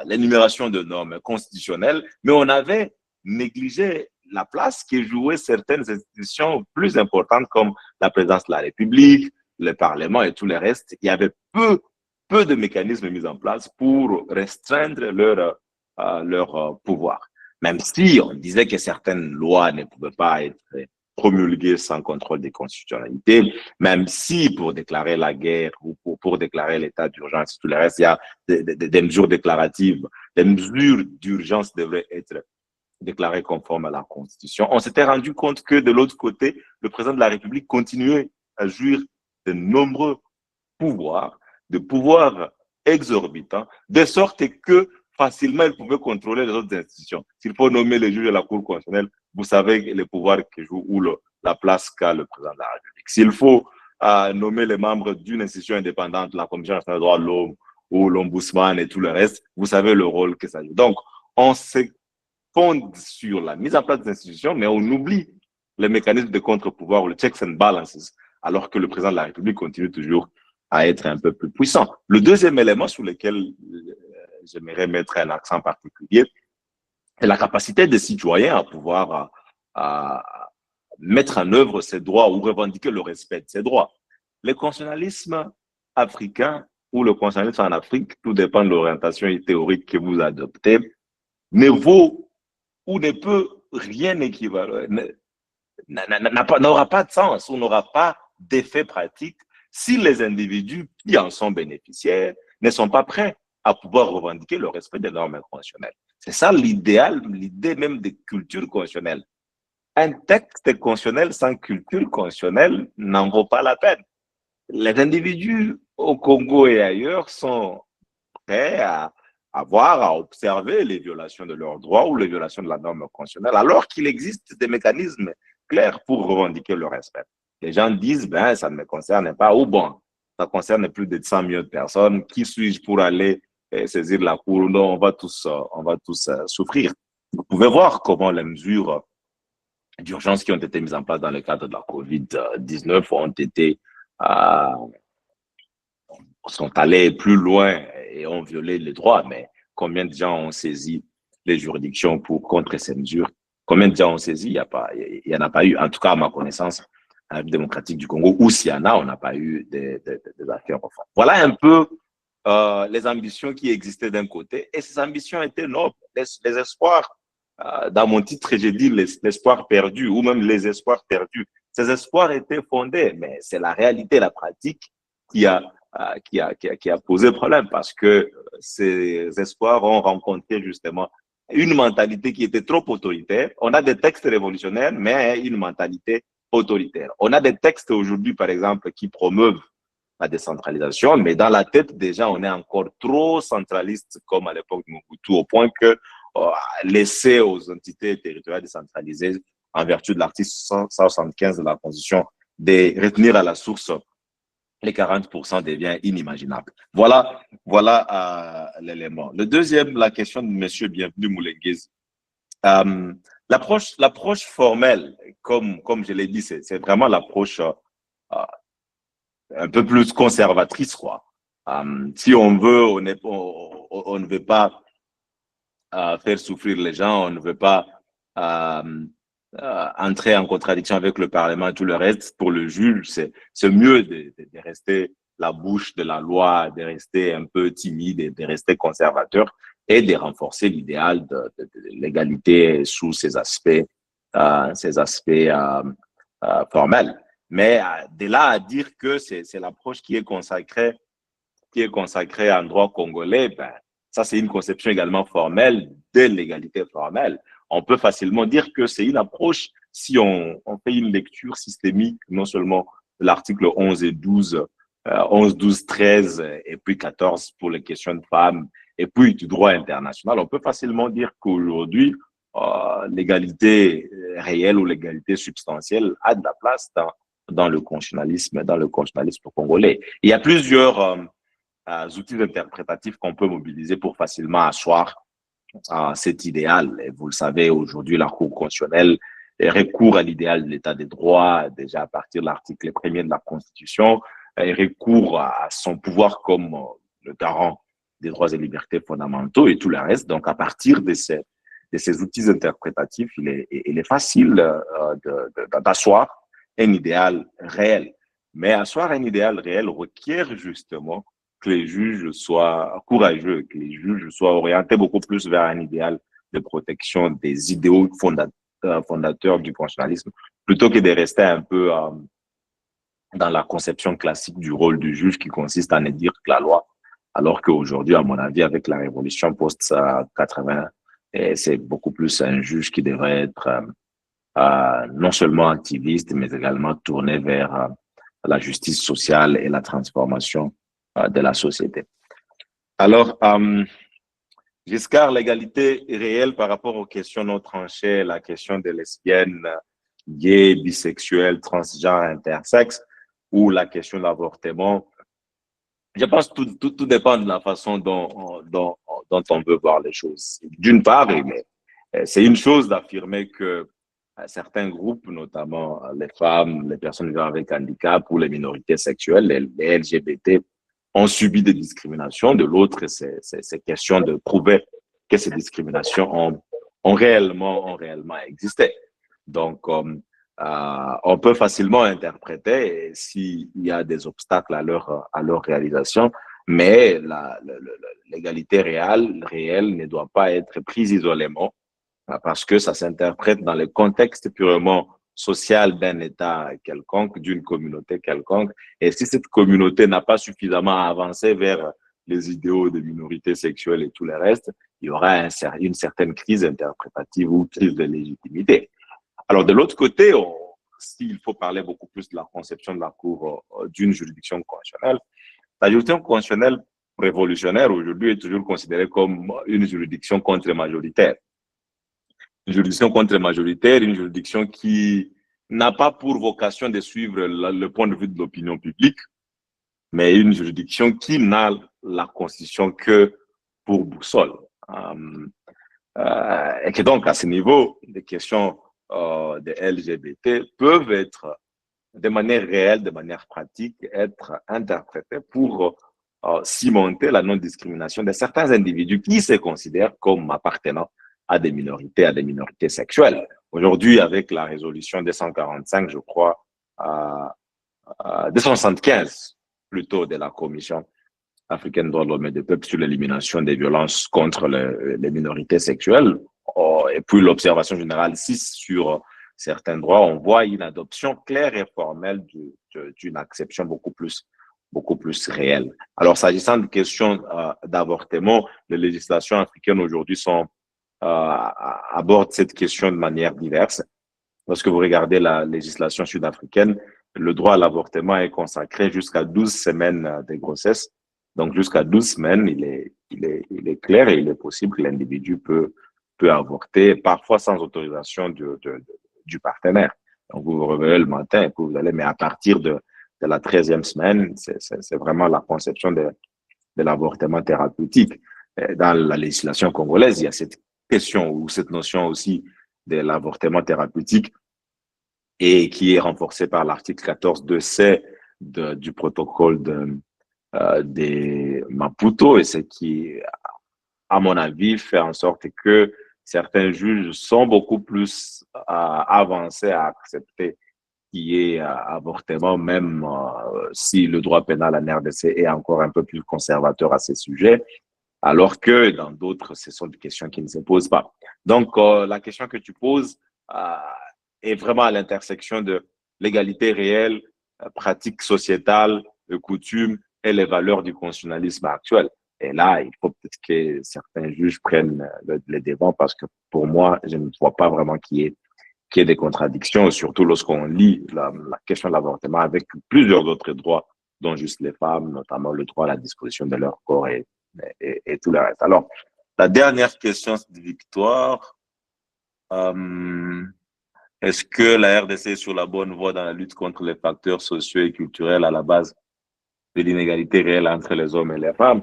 l'énumération de normes constitutionnelles, mais on avait négligé la place que jouaient certaines institutions plus importantes comme la présidence de la République, le Parlement et tout le reste. Il y avait peu de mécanismes mis en place pour restreindre leur pouvoir. Même si on disait que certaines lois ne pouvaient pas être promulguées sans contrôle des constitutionnalités, même si pour déclarer la guerre ou pour déclarer l'état d'urgence et tout le reste, il y a des mesures déclaratives, des mesures d'urgence devraient être déclarées conformes à la Constitution. On s'était rendu compte que de l'autre côté, le président de la République continuait à jouir de nombreux pouvoirs, de pouvoirs exorbitants, de sorte que facilement, il pouvait contrôler les autres institutions. S'il faut nommer les juges de la Cour constitutionnelle, vous savez les pouvoirs que joue ou la place qu'a le président de la République. S'il faut nommer les membres d'une institution indépendante, la Commission nationale des droits de l'homme ou l'Ombudsman et tout le reste, vous savez le rôle que ça joue. Donc, on se fonde sur la mise en place des institutions, mais on oublie les mécanismes de contre-pouvoir ou les checks and balances, alors que le président de la République continue toujours à être un peu plus puissant. Le deuxième élément sur lequel j'aimerais mettre un accent particulier, c'est la capacité des citoyens à pouvoir mettre en œuvre ces droits ou revendiquer le respect de ces droits. Le constitutionnalisme africain ou le constitutionnalisme en Afrique, tout dépend de l'orientation théorique que vous adoptez, ne vaut ou ne peut rien équivalent, n'aura pas de sens ou n'aura pas d'effet pratique si les individus qui en sont bénéficiaires ne sont pas prêts à pouvoir revendiquer le respect des normes constitutionnelles. C'est ça l'idéal, l'idée même de culture constitutionnelle. Un texte constitutionnel sans culture constitutionnelle n'en vaut pas la peine. Les individus au Congo et ailleurs sont prêts à voir, à observer les violations de leurs droits ou les violations de la norme constitutionnelle, alors qu'il existe des mécanismes clairs pour revendiquer le respect. Les gens disent, ben, ça ne me concerne pas, ou bon, ça concerne plus de 100 millions de personnes, qui suis-je pour aller saisir la cour? Non, on va tous souffrir. Vous pouvez voir comment les mesures d'urgence qui ont été mises en place dans le cadre de la COVID-19 ont été, sont allées plus loin et ont violé les droits, mais combien de gens ont saisi les juridictions pour contrer ces mesures Combien de gens ont saisi? Il y en a pas eu, en tout cas à ma connaissance, à la République démocratique du Congo, ou s'il y en a, on n'a pas eu des affaires au fond. Voilà un peu les ambitions qui existaient d'un côté, et ces ambitions étaient nobles. Les espoirs, dans mon titre, j'ai dit l'espoir perdu, ou même les espoirs perdus. Ces espoirs étaient fondés, mais c'est la réalité, la pratique qui a, qui a posé problème, parce que ces espoirs ont rencontré justement une mentalité qui était trop autoritaire. On a des textes révolutionnaires, mais une mentalité autoritaire. On a des textes aujourd'hui, par exemple, qui promeuvent la décentralisation, mais dans la tête, déjà, on est encore trop centraliste, comme à l'époque de Mobutu, au point que laisser aux entités territoriales décentralisées, en vertu de l'article 175 de la Constitution, de retenir à la source les 40% devient inimaginable. Voilà l'élément. Le deuxième, la question de M. Bienvenu Moulenguezi. L'approche formelle, comme je l'ai dit, c'est vraiment l'approche un peu plus conservatrice, quoi. Si on veut, on ne veut pas faire souffrir les gens, on ne veut pas entrer en contradiction avec le Parlement et tout le reste. Pour le juge, c'est mieux de rester la bouche de la loi, de rester un peu timide et de rester conservateur et de renforcer l'idéal de l'égalité sous ses aspects formels. Mais de là à dire que c'est l'approche qui est consacrée en droit congolais, ben, ça c'est une conception également formelle de l'égalité formelle. On peut facilement dire que c'est une approche, si on fait une lecture systémique, non seulement de l'article 11 et 12, 11, 12, 13, et puis 14 pour les questions de femmes, et puis du droit international, on peut facilement dire qu'aujourd'hui, l'égalité réelle ou l'égalité substantielle a de la place dans le constitutionnalisme congolais. Il y a plusieurs outils interprétatifs qu'on peut mobiliser pour facilement asseoir cet idéal. Et vous le savez, aujourd'hui, la Cour constitutionnelle recourt à l'idéal de l'état des droits, déjà à partir de l'article 1er de la Constitution, et recourt à son pouvoir comme le garant des droits et libertés fondamentaux et tout le reste. Donc, à partir de ces outils interprétatifs, il est facile d'asseoir un idéal réel. Mais asseoir un idéal réel requiert justement que les juges soient courageux, que les juges soient orientés beaucoup plus vers un idéal de protection des idéaux fondateurs du constitutionnalisme, plutôt que de rester un peu dans la conception classique du rôle du juge qui consiste à ne dire que la loi. Alors qu'aujourd'hui, à mon avis, avec la révolution post-80, c'est beaucoup plus un juge qui devrait être non seulement activiste, mais également tourné vers la justice sociale et la transformation de la société. Alors, Giscard, l'égalité réelle par rapport aux questions non tranchées, la question des lesbiennes, gays, bisexuels, transgenres, intersexes, ou la question de l'avortement, je pense que tout dépend de la façon dont on veut voir les choses. D'une part, c'est une chose d'affirmer que certains groupes, notamment les femmes, les personnes vivant avec handicap ou les minorités sexuelles, les LGBT, ont subi des discriminations. De l'autre, c'est question de prouver que ces discriminations ont réellement existé. Donc, on peut facilement interpréter s'il y a des obstacles à leur réalisation, mais l'égalité réelle ne doit pas être prise isolément parce que ça s'interprète dans le contexte purement social d'un État quelconque, d'une communauté quelconque. Et si cette communauté n'a pas suffisamment avancé vers les idéaux des minorités sexuelles et tout le reste, il y aura une certaine crise interprétative ou crise de légitimité. Alors, de l'autre côté, s'il faut parler beaucoup plus de la conception de la Cour d'une juridiction constitutionnelle, la juridiction constitutionnelle révolutionnaire aujourd'hui est toujours considérée comme une juridiction contre-majoritaire. Une juridiction contre-majoritaire, une juridiction qui n'a pas pour vocation de suivre le point de vue de l'opinion publique, mais une juridiction qui n'a la Constitution que pour boussole. Et que donc, à ce niveau, des questions des LGBT peuvent être, de manière réelle, de manière pratique, être interprétées pour cimenter la non-discrimination de certains individus qui se considèrent comme appartenant à des minorités sexuelles. Aujourd'hui, avec la résolution des 145, je crois, 275 plutôt de la Commission africaine des droits de l'homme et des peuples sur l'élimination des violences contre les minorités sexuelles, et puis l'observation générale 6 sur certains droits, on voit une adoption claire et formelle d'une acception beaucoup plus réelle. Alors, s'agissant de questions d'avortement, les législations africaines aujourd'hui abordent cette question de manière diverse. Lorsque vous regardez la législation sud-africaine, le droit à l'avortement est consacré jusqu'à 12 semaines de grossesse. Donc, jusqu'à 12 semaines, il est clair et il est possible que l'individu peut avorter, parfois sans autorisation du partenaire. Donc, vous vous réveillez le matin et puis vous allez, mais à partir de la 13e semaine, c'est vraiment la conception de l'avortement thérapeutique. Dans la législation congolaise, il y a cette question ou cette notion aussi de l'avortement thérapeutique et qui est renforcée par l'article 14.2c du protocole des Maputo, et ce qui, à mon avis, fait en sorte que certains juges sont beaucoup plus avancés à accepter qu'il y ait avortement, même si le droit pénal en RDC est encore un peu plus conservateur à ces sujets, alors que dans d'autres, ce sont des questions qui ne se posent pas. Donc, la question que tu poses est vraiment à l'intersection de l'égalité réelle, pratique sociétale, de coutumes et les valeurs du constitutionnalisme actuel. Et là, il faut peut-être que certains juges prennent les devants parce que pour moi, je ne vois pas vraiment qu'il y ait des contradictions, surtout lorsqu'on lit la question de l'avortement avec plusieurs autres droits, dont juste les femmes, notamment le droit à la disposition de leur corps et tout le reste. Alors, la dernière question de Victoire, est-ce que la RDC est sur la bonne voie dans la lutte contre les facteurs sociaux et culturels à la base de l'inégalité réelle entre les hommes et les femmes?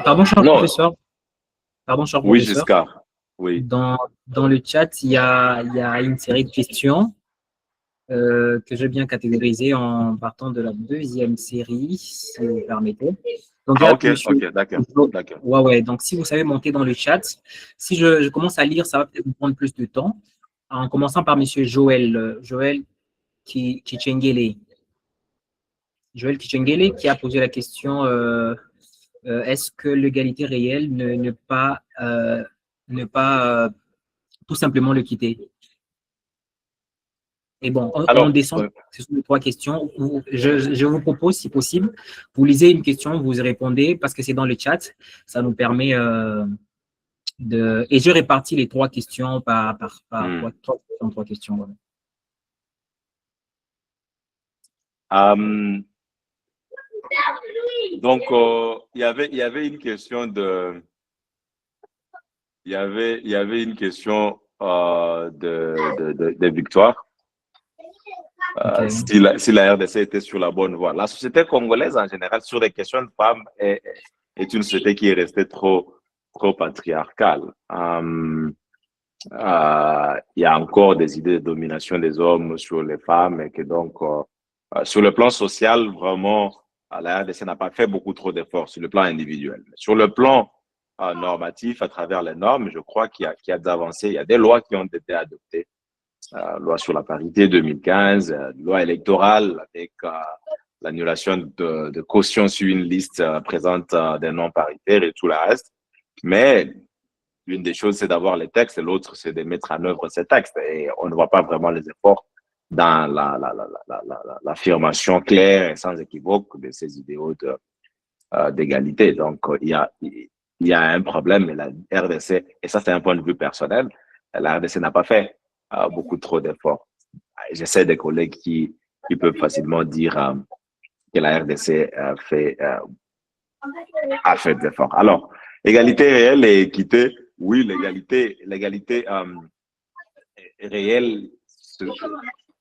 Pardon, cher Non. professeur. Pardon, cher Oui, professeur. Giscard. Oui. Dans le chat, il y a une série de questions que j'ai bien catégorisées en partant de la deuxième série, si vous permettez. Donc, OK, d'accord. Ouais. Donc, si vous savez monter dans le chat, si je commence à lire, ça va peut-être vous prendre plus de temps. En commençant par Monsieur Joël Kichengele. Joël Kichengele qui a posé la question est-ce que l'égalité réelle ne pas tout simplement le quitter? Et bon, on descend, ce sont les 3 questions. Je vous propose, si possible, vous lisez une question, vous y répondez, parce que c'est dans le chat, ça nous permet de... Et je répartis les 3 questions par 3 questions. Voilà. Donc, il y avait une question de Victoire. Okay. Si la RDC était sur la bonne voie. La société congolaise, en général, sur les questions de femmes, est une société qui est restée trop patriarcale. Il y a encore des idées de domination des hommes sur les femmes et que donc, sur le plan social, vraiment, la RDC n'a pas fait beaucoup trop d'efforts sur le plan individuel. Sur le plan normatif, à travers les normes, je crois qu'il y a des avancées. Il y a des lois qui ont été adoptées. Loi sur la parité 2015, loi électorale avec l'annulation de caution sur une liste présente des non-paritaires et tout le reste. Mais l'une des choses, c'est d'avoir les textes et l'autre, c'est de mettre en œuvre ces textes. Et on ne voit pas vraiment les efforts dans l'affirmation claire et sans équivoque de ces idéaux d'égalité. Donc, il y a un problème, et la RDC, et ça c'est un point de vue personnel, la RDC n'a pas fait beaucoup trop d'efforts. J'essaie des collègues qui peuvent facilement dire que la RDC a fait des efforts. Alors, égalité réelle et équité, oui, l'égalité réelle se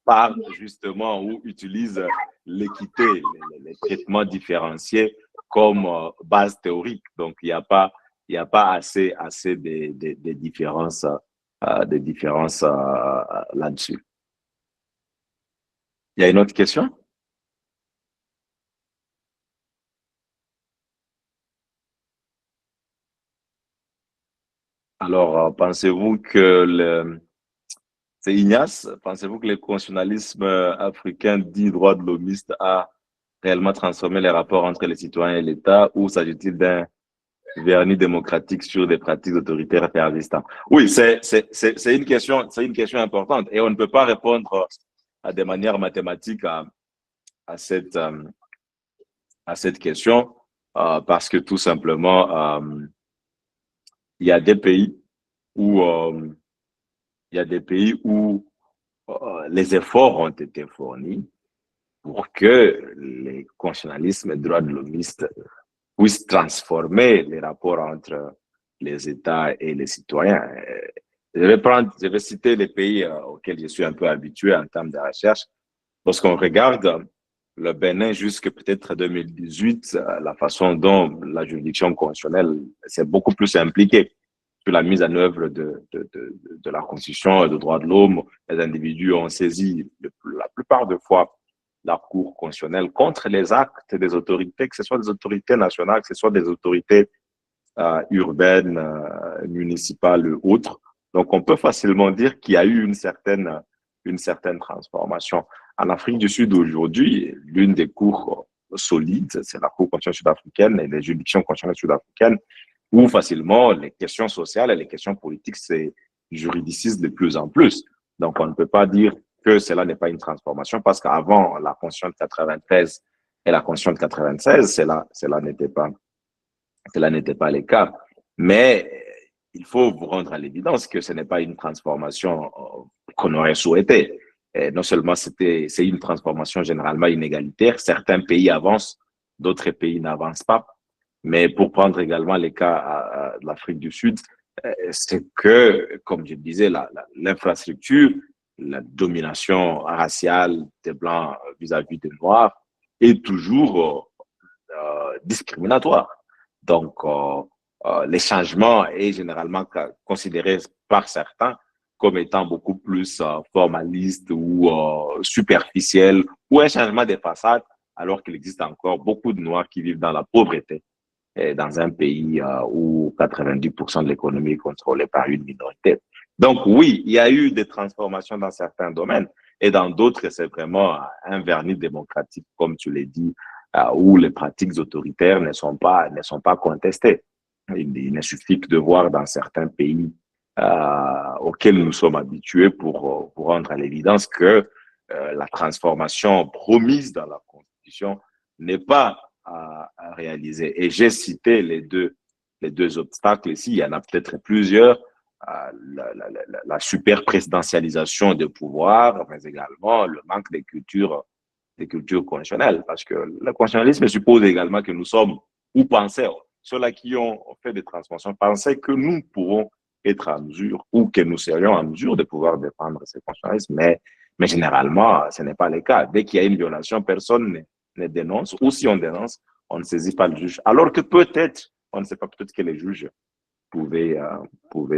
part justement ou utilise l'équité, les traitements différenciés comme base théorique. Donc, il n'y a pas assez de différences là-dessus. Il y a une autre question? Alors, pensez-vous que c'est Ignace, pensez-vous que le constitutionnalisme africain dit droit de l'homiste a réellement transformé les rapports entre les citoyens et l'État, ou s'agit-il d'un vernis démocratique sur des pratiques autoritaires persistantes? Oui, c'est une question importante et on ne peut pas répondre de manière mathématique à à cette question parce que tout simplement, il y a des pays où, il y a des pays où les efforts ont été fournis pour que les constitutionnalismes et droits de l'homiste puissent transformer les rapports entre les États et les citoyens. Je vais citer les pays auxquels je suis un peu habitué en termes de recherche. Lorsqu'on regarde le Bénin jusque peut-être 2018, la façon dont la juridiction constitutionnelle s'est beaucoup plus impliquée sur la mise en œuvre de la Constitution et des droits de l'homme, les individus ont saisi la plupart des fois la Cour constitutionnelle contre les actes des autorités, que ce soit des autorités nationales, que ce soit des autorités urbaines, municipales ou autres. Donc, on peut facilement dire qu'il y a eu une certaine transformation. En Afrique du Sud, aujourd'hui, l'une des cours solides, c'est la Cour constitutionnelle sud-africaine et les juridictions constitutionnelles sud-africaines, où facilement les questions sociales et les questions politiques se juridicisent de plus en plus. Donc, on ne peut pas dire que cela n'est pas une transformation parce qu'avant la Constitution de 93 et la Constitution de 96, cela n'était pas le cas. Mais il faut vous rendre à l'évidence que ce n'est pas une transformation qu'on aurait souhaité. Et non seulement c'est une transformation généralement inégalitaire, certains pays avancent, d'autres pays n'avancent pas. Mais pour prendre également les cas de l'Afrique du Sud, c'est que, comme je disais, l'infrastructure, la domination raciale des Blancs vis-à-vis des Noirs est toujours discriminatoire. Donc, les changements est généralement considéré par certains comme étant beaucoup plus formaliste ou superficiel ou un changement des façades, alors qu'il existe encore beaucoup de Noirs qui vivent dans la pauvreté dans un pays où 90% de l'économie est contrôlée par une minorité. Donc oui, il y a eu des transformations dans certains domaines et dans d'autres, c'est vraiment un vernis démocratique, comme tu l'as dit, où les pratiques autoritaires ne sont pas contestées. Il ne suffit que de voir dans certains pays auxquels nous sommes habitués pour rendre à l'évidence que la transformation promise dans la Constitution n'est pas à réaliser. Et j'ai cité les deux obstacles ici. Il y en a peut-être plusieurs. La super présidentialisation des pouvoirs, mais également le manque des cultures constitutionnelles. Parce que le constitutionnalisme suppose également que nous sommes, ou pensaient, ceux-là qui ont fait des transformations, pensaient que nous pourrons être en mesure, ou que nous serions en mesure de pouvoir défendre ces constitutionnalismes. Mais généralement, ce n'est pas le cas. Dès qu'il y a une violation, personne ne dénonce, ou si on dénonce, on ne saisit pas le juge. Alors que peut-être, on ne sait pas, peut-être que les juges pouvaient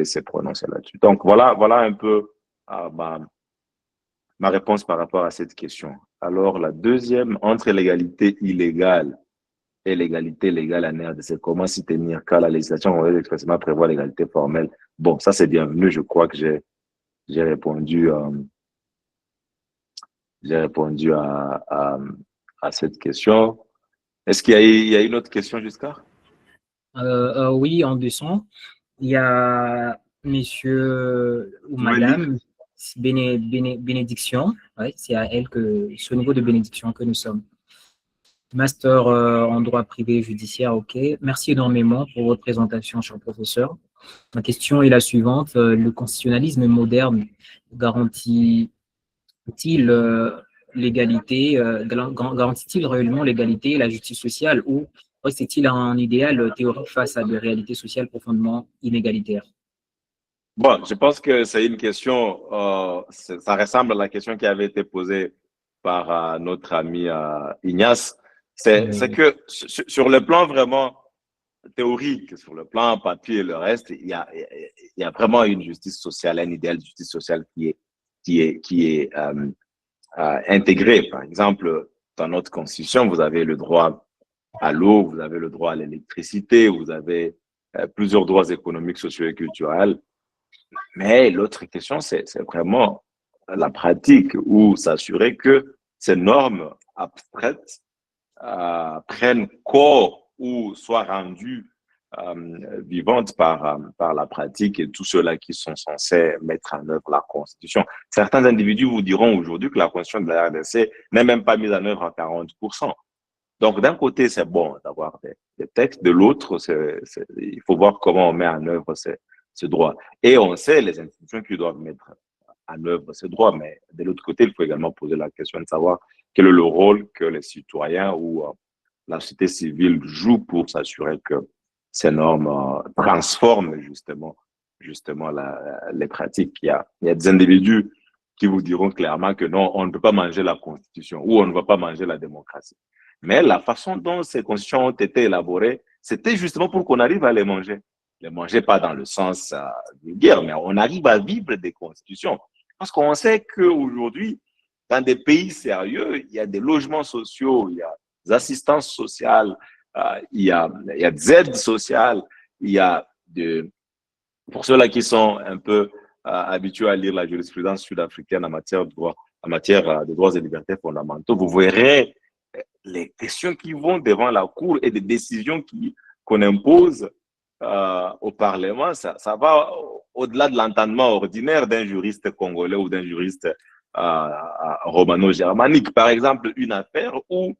se prononcer là-dessus. Donc, voilà un peu ma réponse par rapport à cette question. Alors, la deuxième, entre l'égalité illégale et l'égalité légale en RDC, comment s'y tenir car la législation congolaise expressément prévoit l'égalité formelle? Bon, ça c'est bienvenu, je crois que j'ai répondu, à cette question. Est-ce qu'il y a une autre question, Jusqu'à? Oui, en dessous, il y a monsieur ou madame Bénédiction. Ouais, c'est à elle que, c'est au niveau de bénédiction que nous sommes. Master en droit privé judiciaire, ok. Merci énormément pour votre présentation, cher professeur. Ma question est la suivante. Le constitutionnalisme moderne garantit-il l'égalité, garantit-il réellement l'égalité et la justice sociale ou reste-t-il un idéal théorique face à des réalités sociales profondément inégalitaires? Bon, je pense que c'est une question, ça ressemble à la question qui avait été posée par notre ami Ignace. C'est que sur le plan vraiment théorique, sur le plan papier et le reste, il y a vraiment une justice sociale, un idéal de justice sociale qui est intégré. Par exemple, dans notre constitution, vous avez le droit à l'eau, vous avez le droit à l'électricité, vous avez plusieurs droits économiques, sociaux et culturels. Mais l'autre question, c'est vraiment la pratique ou s'assurer que ces normes abstraites prennent corps ou soient rendues vivantes par la pratique et tous ceux-là qui sont censés mettre en œuvre la Constitution. Certains individus vous diront aujourd'hui que la Constitution de la RDC n'est même pas mise en œuvre à 40%. Donc, d'un côté, c'est bon d'avoir des textes, de l'autre, il faut voir comment on met en œuvre ces droits. Et on sait les institutions qui doivent mettre en œuvre ces droits, mais de l'autre côté, il faut également poser la question de savoir quel est le rôle que les citoyens ou la société civile joue pour s'assurer que ces normes transforment justement les pratiques. Il y a des individus qui vous diront clairement que non, on ne peut pas manger la Constitution ou on ne va pas manger la démocratie. Mais la façon dont ces constitutions ont été élaborées, c'était justement pour qu'on arrive à les manger. Les manger pas dans le sens vulgaire, mais on arrive à vivre des constitutions. Parce qu'on sait qu'aujourd'hui, dans des pays sérieux, il y a des logements sociaux, il y a des assistances sociales, il y a des aides sociales, il y a pour ceux-là qui sont un peu habitués à lire la jurisprudence sud-africaine en matière de droits et libertés fondamentaux, vous verrez les questions qui vont devant la Cour et des décisions qu'on impose au Parlement, ça va au-delà de l'entendement ordinaire d'un juriste congolais ou d'un juriste romano-germanique. Par exemple, une affaire où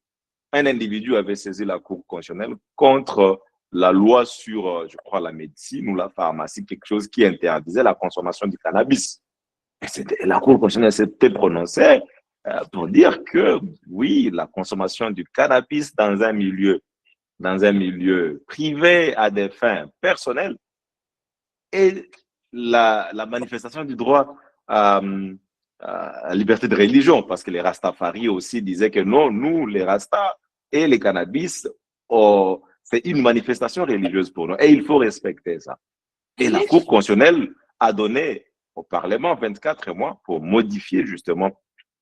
un individu avait saisi la Cour constitutionnelle contre la loi sur, je crois, la médecine ou la pharmacie, quelque chose qui interdisait la consommation du cannabis. Et la Cour constitutionnelle s'était prononcée pour dire que, oui, la consommation du cannabis dans un milieu privé à des fins personnelles et la manifestation du droit à la liberté de religion, parce que les Rastafari aussi disaient que non, nous, les Rastas et les cannabis, c'est une manifestation religieuse pour nous et il faut respecter ça. Et la Cour constitutionnelle a donné au Parlement 24 mois pour modifier justement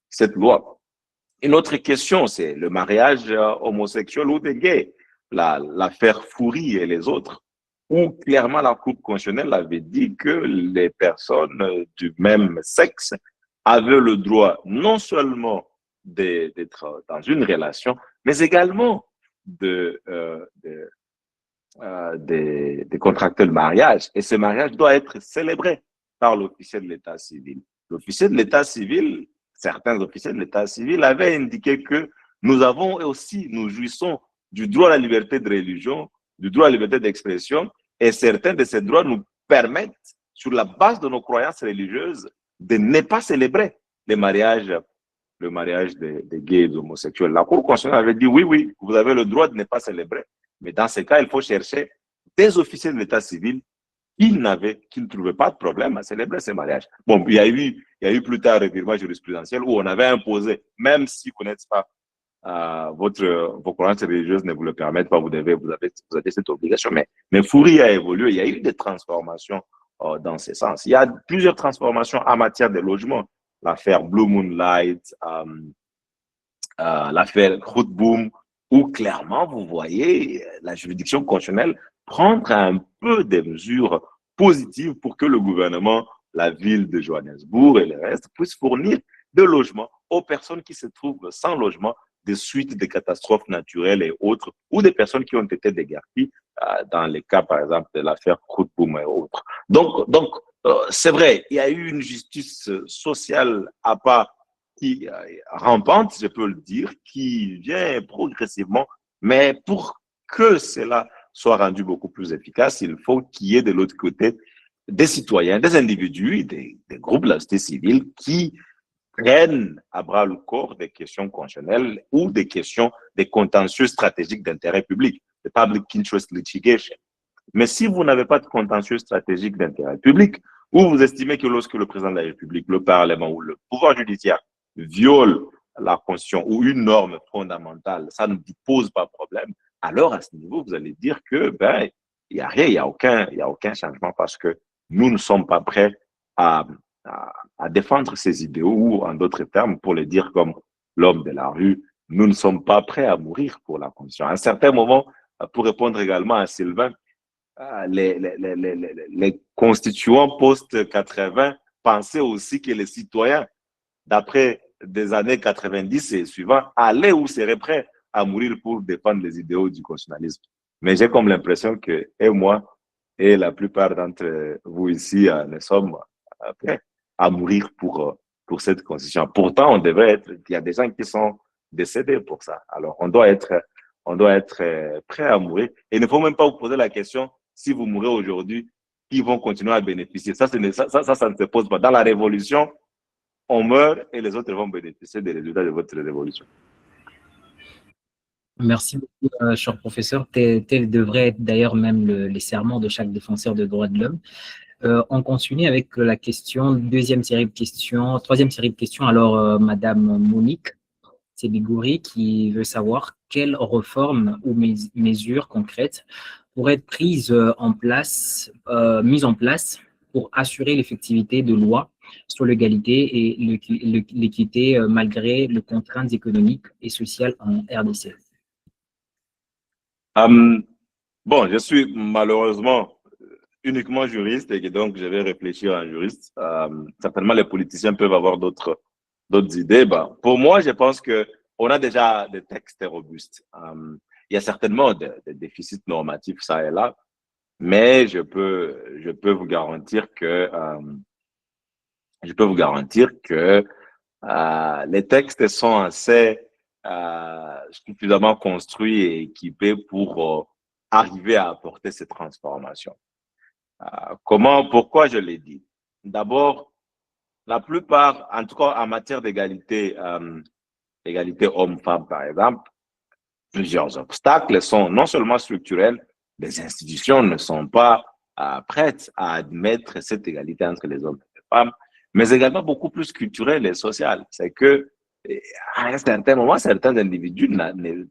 cette loi. Une autre question, c'est le mariage homosexuel ou des gays, l'affaire Fourie et les autres, où clairement la Cour constitutionnelle avait dit que les personnes du même sexe avaient le droit non seulement d'être dans une relation, mais également de contracter le mariage. Et ce mariage doit être célébré par l'officier de l'état civil. L'officier de l'état civil, certains officiers de l'état civil avaient indiqué que nous jouissons du droit à la liberté de religion, du droit à la liberté d'expression, et certains de ces droits nous permettent, sur la base de nos croyances religieuses, de ne pas célébrer le mariage des gays et des homosexuels. La Cour constitutionnelle avait dit oui, vous avez le droit de ne pas célébrer, mais dans ce cas, il faut chercher des officiers de l'état civil qui ne trouvaient pas de problème à célébrer ces mariages. Bon, il y a eu plus tard un revirement jurisprudentiel où on avait imposé, même si vous n'êtes pas vos croyances religieuses ne vous le permettent pas, vous avez cette obligation. Mais Fourie a évolué, il y a eu des transformations dans ce sens. Il y a plusieurs transformations en matière de logement. L'affaire Blue Moonlight, l'affaire Grootboom, où clairement vous voyez la juridiction constitutionnelle prendre un peu des mesures positives pour que le gouvernement, la ville de Johannesburg et le reste puissent fournir de logements aux personnes qui se trouvent sans logement des suites des catastrophes naturelles et autres, ou des personnes qui ont été déguerpies dans les cas, par exemple, de l'affaire Grootboom et autres. Donc c'est vrai, il y a eu une justice sociale à part qui rampante, je peux le dire, qui vient progressivement, mais pour que cela soit rendu beaucoup plus efficace, il faut qu'il y ait de l'autre côté des citoyens, des individus, des groupes de la société civile qui prennent à bras le corps des questions constitutionnelles ou des contentieux stratégiques d'intérêt public, the public interest litigation. Mais si vous n'avez pas de contentieux stratégique d'intérêt public, ou vous estimez que lorsque le président de la République, le Parlement ou le pouvoir judiciaire viole la Constitution ou une norme fondamentale, ça ne vous pose pas de problème, alors à ce niveau, vous allez dire que il n'y a rien, il n'y a aucun changement parce que nous ne sommes pas prêts à défendre ces idéaux ou, en d'autres termes, pour le dire comme l'homme de la rue, nous ne sommes pas prêts à mourir pour la Constitution. À un certain moment, pour répondre également à Sylvain, les constituants post-80 pensaient aussi que les citoyens, d'après des années 90 et suivants, allaient ou seraient prêts à mourir pour défendre les idéaux du constitutionnalisme. Mais j'ai comme l'impression que, et moi, et la plupart d'entre vous ici, nous sommes prêts à mourir pour cette constitution. Pourtant, on devrait être, il y a des gens qui sont décédés pour ça. Alors, on doit être prêt à mourir. Et il ne faut même pas vous poser la question, si vous mourrez aujourd'hui, qui vont continuer à bénéficier. Ça ne se pose pas. Dans la révolution, on meurt et les autres vont bénéficier des résultats de votre révolution. Merci beaucoup, cher professeur. Tel devrait être d'ailleurs même les serments de chaque défenseur des droits de l'homme. On continue avec la question, troisième série de questions. Alors, Madame Monique Sébigouri qui veut savoir quelles réformes ou mesures concrètes pourraient être mises en place pour assurer l'effectivité de lois sur l'égalité et l'équité malgré les contraintes économiques et sociales en RDC. Bon, je suis malheureusement uniquement juriste et donc je vais réfléchir en juriste. Certainement, les politiciens peuvent avoir d'autres idées. Ben, pour moi, je pense qu'on a déjà des textes robustes. Il y a certainement des déficits normatifs, ça et là, mais je peux vous garantir que les textes sont assez suffisamment construits et équipés pour arriver à apporter ces transformations. Pourquoi je l'ai dit? D'abord, la plupart, en tout cas en matière d'égalité, égalité homme-femme par exemple, plusieurs obstacles sont non seulement structurels, les institutions ne sont pas prêtes à admettre cette égalité entre les hommes et les femmes, mais également beaucoup plus culturels et sociaux. C'est que à un certain moment, certains individus ne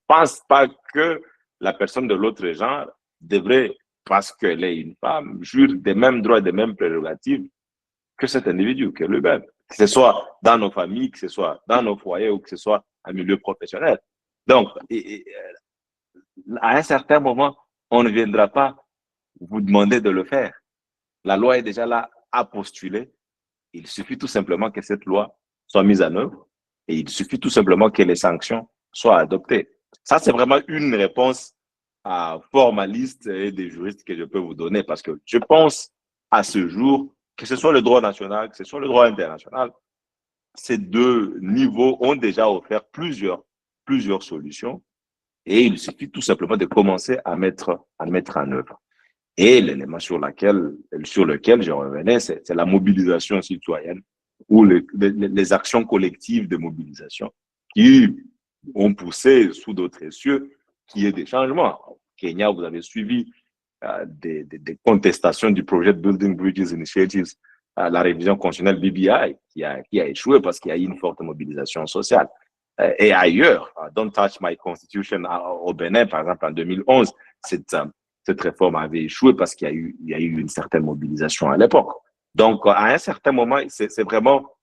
pensent pas que la personne de l'autre genre devrait, parce qu'elle est une femme, jouir des mêmes droits et des mêmes prérogatives que cet individu, que lui-même, que ce soit dans nos familles, que ce soit dans nos foyers ou que ce soit en milieu professionnel. Donc, à un certain moment, on ne viendra pas vous demander de le faire. La loi est déjà là à postuler. Il suffit tout simplement que cette loi soit mise en œuvre et il suffit tout simplement que les sanctions soient adoptées. Ça, c'est vraiment une réponse formaliste et des juristes que je peux vous donner parce que je pense à ce jour, que ce soit le droit national, que ce soit le droit international, ces deux niveaux ont déjà offert plusieurs solutions et il suffit tout simplement de commencer à mettre en œuvre. Et l'élément sur lequel je revenais, c'est la mobilisation citoyenne ou les actions collectives de mobilisation qui ont poussé sous d'autres cieux qu'il y ait des changements. Au Kenya, vous avez suivi des contestations du projet Building Bridges Initiatives, la révision constitutionnelle BBI qui a échoué parce qu'il y a eu une forte mobilisation sociale. Et ailleurs, Don't Touch My Constitution au Bénin, par exemple, en 2011, cette réforme avait échoué parce qu'il y a eu une certaine mobilisation à l'époque. Donc, à un certain moment, c'est vraiment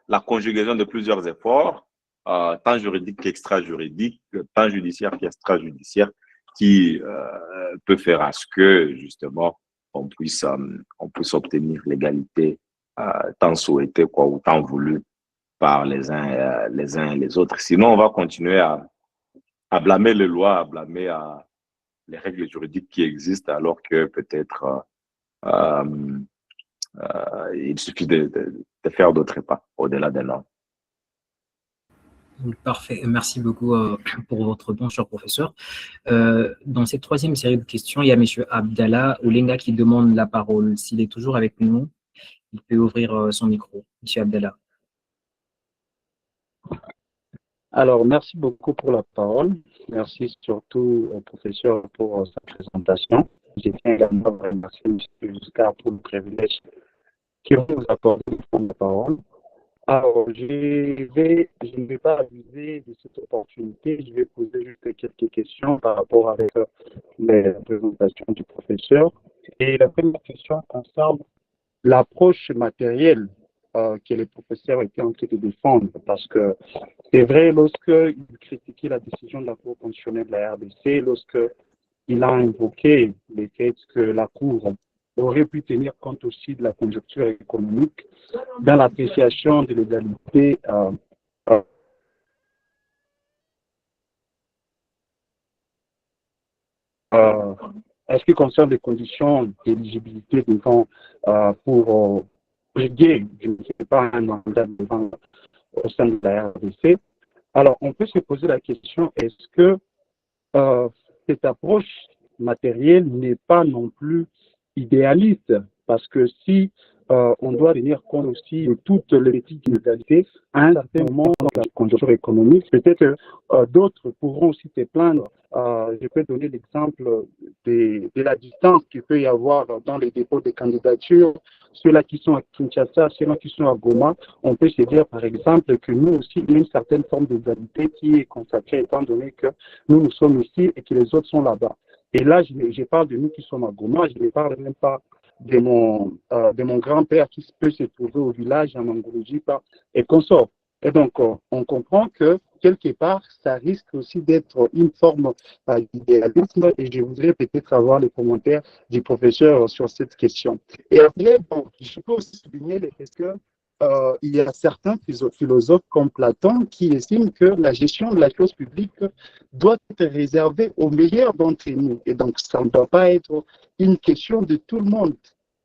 la conjugaison de plusieurs efforts, tant juridiques qu'extra-juridiques, tant judiciaires qu'extra-judiciaires, qui peut faire à ce que, justement, on puisse obtenir l'égalité tant souhaitée ou tant voulue par les uns et les autres. Sinon, on va continuer à blâmer les lois, à blâmer les règles juridiques qui existent, alors que peut-être il suffit de faire d'autres pas au-delà des normes. Parfait. Merci beaucoup pour votre réponse, cher professeur. Dans cette troisième série de questions, il y a M. Abdallah Oulenga qui demande la parole. S'il est toujours avec nous, il peut ouvrir son micro. M. Abdallah. Alors, merci beaucoup pour la parole. Merci surtout au professeur pour sa présentation. Je tiens également à remercier M. Jusqu'à pour le privilège qu'il nous accorde de prendre la parole. Alors, je ne vais pas abuser de cette opportunité. Je vais poser juste quelques questions par rapport avec les présentations du professeur. Et la première question concerne l'approche matérielle que les professeurs étaient en train de défendre. Parce que c'est vrai, lorsqu'ils critiquaient la décision de la Cour constitutionnelle de la RDC, lorsque il a invoqué le fait que la Cour aurait pu tenir compte aussi de la conjoncture économique dans l'appréciation de l'égalité euh, euh, en ce qui concerne les conditions d'éligibilité devant pour briguer, je ne sais pas, un mandat devant au sein de la RDC. Alors, on peut se poser la question, est-ce que cette approche matérielle n'est pas non plus idéaliste? Parce que si on doit tenir compte aussi de toutes les petites inégalités, à un certain moment, dans la conjoncture économique, peut-être que d'autres pourront aussi se plaindre. Je peux donner l'exemple de la distance qu'il peut y avoir dans les dépôts de candidatures. Ceux-là qui sont à Kinshasa, ceux-là qui sont à Goma, on peut se dire par exemple que nous aussi, il y a une certaine forme d'égalité qui est consacrée étant donné que nous sommes ici et que les autres sont là-bas. Et là, je parle de nous qui sommes à Goma, je ne parle même pas de mon grand-père qui peut se trouver au village à Mangolojipa et consort. Et donc, on comprend que quelque part, ça risque aussi d'être une forme d'idéalisme et je voudrais peut-être avoir les commentaires du professeur sur cette question. Et après, bon, je peux aussi souligner le fait que il y a certains philosophes comme Platon qui estiment que la gestion de la chose publique doit être réservée aux meilleurs d'entre nous. Et donc, ça ne doit pas être une question de tout le monde.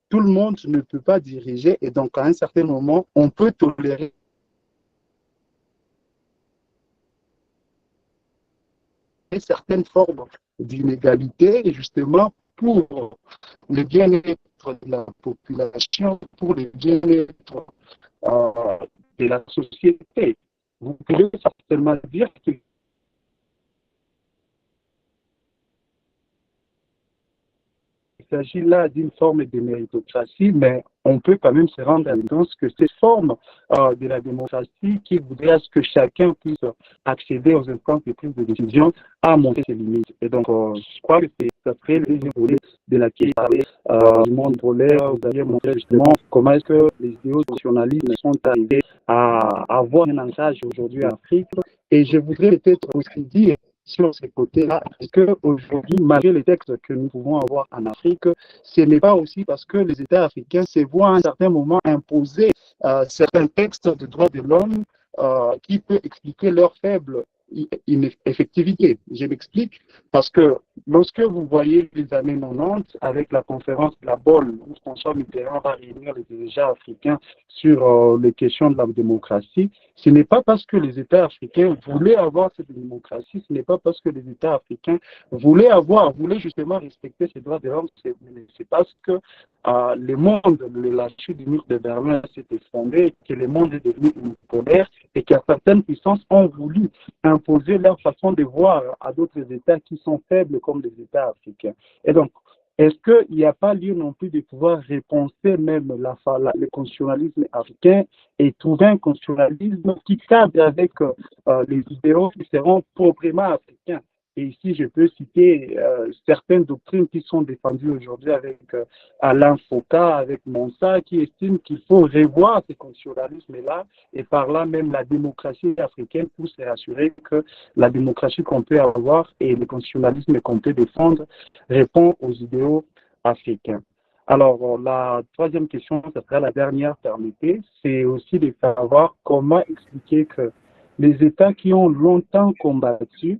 Tout le monde ne peut pas diriger et donc, à un certain moment, on peut tolérer certaines formes d'inégalité, justement, pour le bien-être de la population, pour le bien-être de la société. Vous pouvez certainement dire que il s'agit là d'une forme de méritocratie, mais on peut quand même se rendre à l'évidence que cette forme de la démocratie qui voudrait à ce que chacun puisse accéder aux instances de prise de décision a montré ses limites. Et donc, je crois que ça serait le deuxième volet de laquelle parlait du monde polaire. Vous aviez montré justement comment est-ce que les idéaux nationalistes sont arrivés à avoir un ancrage aujourd'hui en Afrique. Et je voudrais peut-être aussi dire sur ces côtés-là, est-ce qu'aujourd'hui, malgré les textes que nous pouvons avoir en Afrique, ce n'est pas aussi parce que les États africains se voient à un certain moment imposer certains textes de droits de l'homme qui peut expliquer leur faible effectivité. Je m'explique parce que lorsque vous voyez les années 90 avec la conférence de la BOL où François Mitterrand va réunir les dirigeants africains sur les questions de la démocratie, ce n'est pas parce que les États africains voulaient avoir cette démocratie, ce n'est pas parce que les États africains voulaient justement respecter ces droits de l'homme, c'est parce que le monde, la chute du mur de Berlin s'est effondré, que le monde est devenu unipolaire et que certaines puissances ont voulu imposer leur façon de voir à d'autres États qui sont faibles comme les États africains. Et donc, est-ce qu'il n'y a pas lieu non plus de pouvoir repenser même le constitutionnalisme africain et trouver un constitutionnalisme qui cadre avec les idéaux qui seront proprement africains? Et ici, je peux citer certaines doctrines qui sont défendues aujourd'hui avec Alain Foucault, avec Monsa, qui estiment qu'il faut revoir ce constitutionnalisme-là et par là même la démocratie africaine pour se rassurer que la démocratie qu'on peut avoir et le constitutionnalisme qu'on peut défendre répond aux idéaux africains. Alors, la troisième question, ce sera la dernière, permettez, c'est aussi de savoir comment expliquer que les États qui ont longtemps combattu,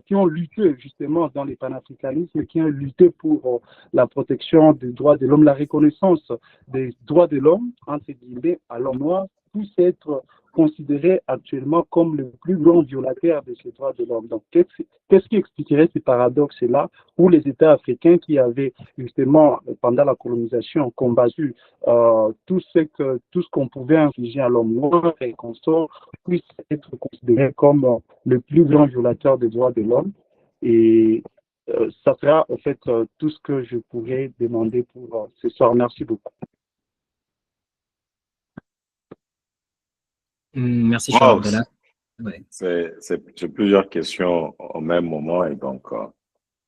qui ont lutté justement dans le panafricanisme, qui ont lutté pour la protection des droits de l'homme, la reconnaissance des droits de l'homme, entre guillemets, à l'homme noir, puisse être considéré actuellement comme le plus grand violateur de ces droits de l'homme. Donc, qu'est-ce qui expliquerait ce paradoxe-là où les États africains qui avaient justement, pendant la colonisation, combattu tout ce qu'on pouvait infliger à l'homme noir et consort, puissent être considérés comme le plus grand violateur des droits de l'homme. Et ça sera en fait tout ce que je pourrais demander pour ce soir. Merci beaucoup. Merci, cher Abdallah. Ouais. C'est plusieurs questions au même moment et donc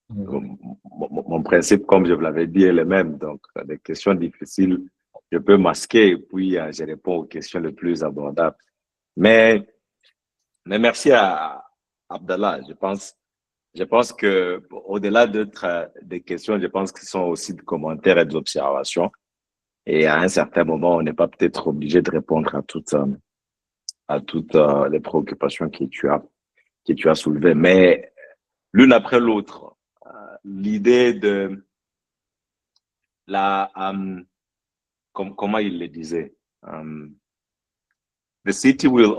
mon principe, comme je vous l'avais dit, est le même. Donc, des questions difficiles, je peux masquer et puis je réponds aux questions les plus abordables. Mais merci à Abdallah. Je pense Je pense que, au-delà d'être des questions, je pense que ce sont aussi des commentaires et des observations. Et à un certain moment, on n'est pas peut-être obligé de répondre à toutes les préoccupations que tu as soulevées. Mais l'une après l'autre, l'idée de la, comment il le disait, the city will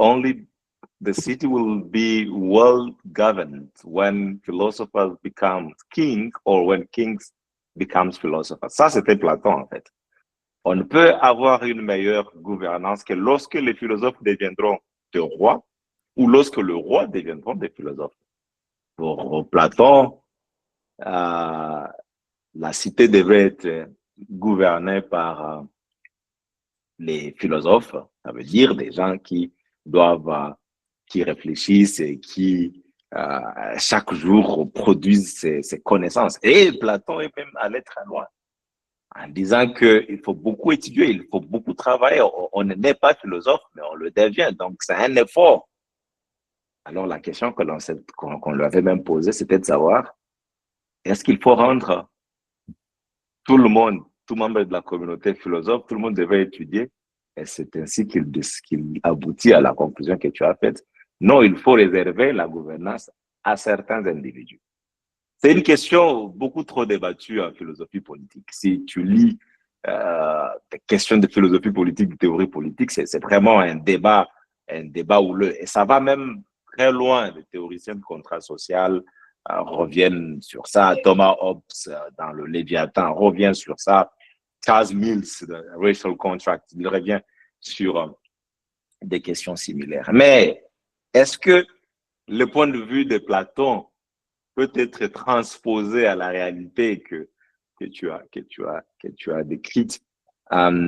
be well governed when philosophers become king or when kings becomes philosophers. Ça, c'était Platon, en fait. On ne peut avoir une meilleure gouvernance que lorsque les philosophes deviendront des rois ou lorsque le roi deviendront des philosophes. Pour Platon, la cité devait être gouvernée par les philosophes, ça veut dire des gens qui doivent, qui réfléchissent et qui chaque jour produisent ces connaissances. Et Platon est même allé très loin en disant qu'il faut beaucoup étudier, il faut beaucoup travailler. On n'est pas philosophe, mais on le devient. Donc, c'est un effort. Alors, la question qu'on lui avait même posée, c'était de savoir, est-ce qu'il faut rendre tout le monde, tout membre de la communauté philosophe, tout le monde devait étudier? Et c'est ainsi qu'il aboutit à la conclusion que tu as faite. Non, il faut réserver la gouvernance à certains individus. C'est une question beaucoup trop débattue en philosophie politique. Si tu lis des questions de philosophie politique, de théorie politique, c'est vraiment un débat houleux. Et ça va même très loin. Les théoriciens de contrat social reviennent sur ça. Thomas Hobbes, dans le Léviathan, revient sur ça. Charles Mills, de Racial Contract, il revient sur des questions similaires. Mais est-ce que le point de vue de Platon peut être transposé à la réalité que tu as décrite? La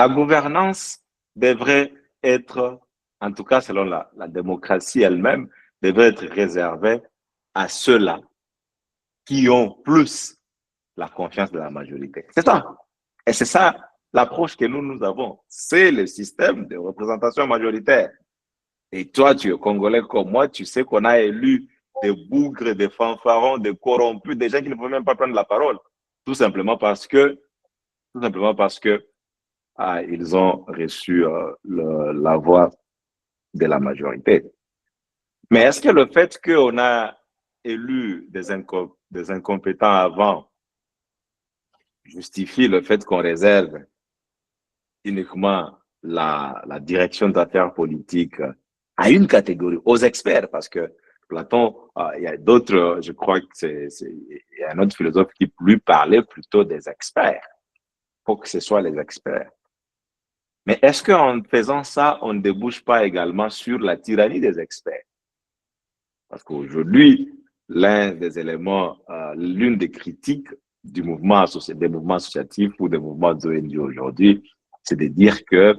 gouvernance devrait être, en tout cas selon la démocratie elle-même, devrait être réservée à ceux-là qui ont plus la confiance de la majorité. C'est ça. Et c'est ça l'approche que nous avons. C'est le système de représentation majoritaire. Et toi, tu es Congolais comme moi, tu sais qu'on a élu des bougres, des fanfarons, des corrompus, des gens qui ne peuvent même pas prendre la parole. Tout simplement parce que ils ont reçu la voix de la majorité. Mais est-ce que le fait qu'on a élu des incompétents avant justifie le fait qu'on réserve uniquement la direction d'affaires politiques à une catégorie, aux experts? Parce que Platon, il y a d'autres, je crois que il y a un autre philosophe qui lui parlait plutôt des experts. Il faut que ce soit les experts. Mais est-ce qu'en faisant ça, on ne débouche pas également sur la tyrannie des experts? Parce qu'aujourd'hui, l'un des éléments, l'une des critiques des mouvements associatifs ou des mouvements d'ONG aujourd'hui, c'est de dire que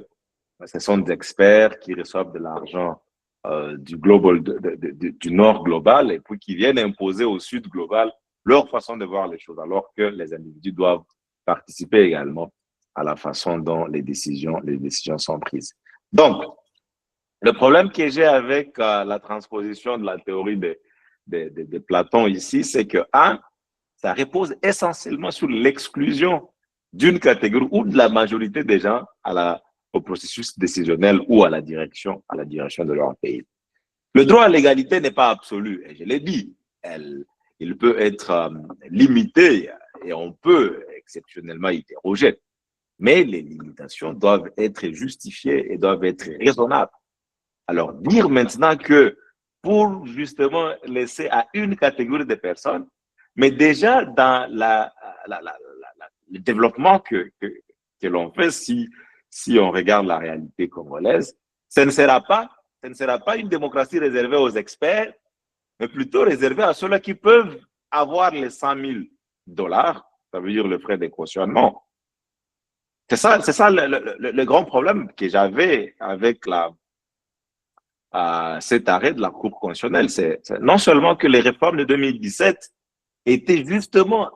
ce sont des experts qui reçoivent de l'argent du nord global et puis qui viennent imposer au sud global leur façon de voir les choses, alors que les individus doivent participer également à la façon dont les décisions sont prises. Donc, le problème que j'ai avec la transposition de la théorie de Platon ici, c'est que, ça repose essentiellement sur l'exclusion d'une catégorie ou de la majorité des gens au processus décisionnel ou à la direction de leur pays. Le droit à l'égalité n'est pas absolu, et je l'ai dit, il peut être limité et on peut exceptionnellement y déroger. Mais les limitations doivent être justifiées et doivent être raisonnables. Alors, dire maintenant que pour justement laisser à une catégorie de personnes, mais déjà dans le développement que l'on fait, si on regarde la réalité congolaise, ce ne sera pas une démocratie réservée aux experts, mais plutôt réservée à ceux-là qui peuvent avoir les $100 000, ça veut dire le frais de cautionnement. C'est ça le grand problème que j'avais avec cet arrêt de la Cour constitutionnelle. C'est non seulement que les réformes de 2017 étaient justement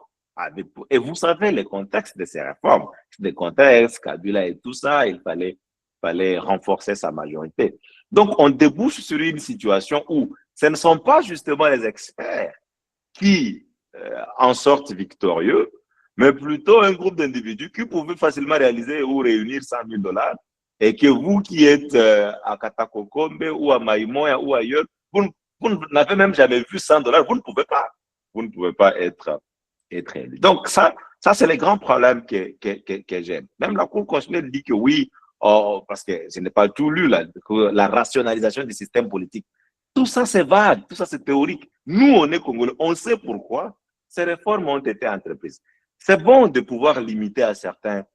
et vous savez les contextes de ces réformes, des contextes, Kabila et tout ça, il fallait renforcer sa majorité. Donc, on débouche sur une situation où ce ne sont pas justement les experts qui en sortent victorieux, mais plutôt un groupe d'individus qui pouvaient facilement réaliser ou réunir 100 000 dollars et que vous qui êtes à Katakokombe ou à Maïmoya ou ailleurs, vous n'avez même jamais vu 100 dollars, vous ne pouvez pas. Vous ne pouvez pas être élu. Donc, ça c'est les grands problèmes que j'ai. Même la Cour constitutionnelle dit que oui, parce que je n'ai pas tout lu, la rationalisation du système politique. Tout ça, c'est vague, tout ça, c'est théorique. Nous, on est Congolais, on sait pourquoi ces réformes ont été entreprises. C'est bon de pouvoir limiter à certaines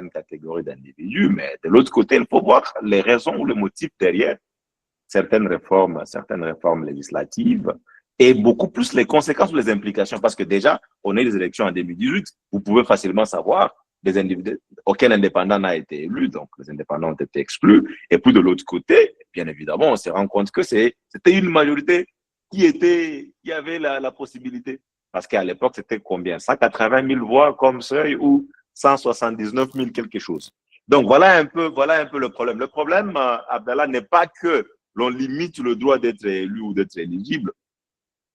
catégories d'individus, mais de l'autre côté, il faut voir les raisons ou les motifs derrière certaines réformes législatives et beaucoup plus les conséquences ou les implications. Parce que déjà, on a eu des élections en 2018, vous pouvez facilement savoir des individus, aucun indépendant n'a été élu, donc les indépendants ont été exclus. Et puis de l'autre côté, bien évidemment, on se rend compte que c'était une majorité qui avait la possibilité. Parce qu'à l'époque, c'était combien? 180 000 voix comme seuil ou 179 000 quelque chose. Donc voilà un peu le problème. Le problème, Abdallah, n'est pas que l'on limite le droit d'être élu ou d'être éligible,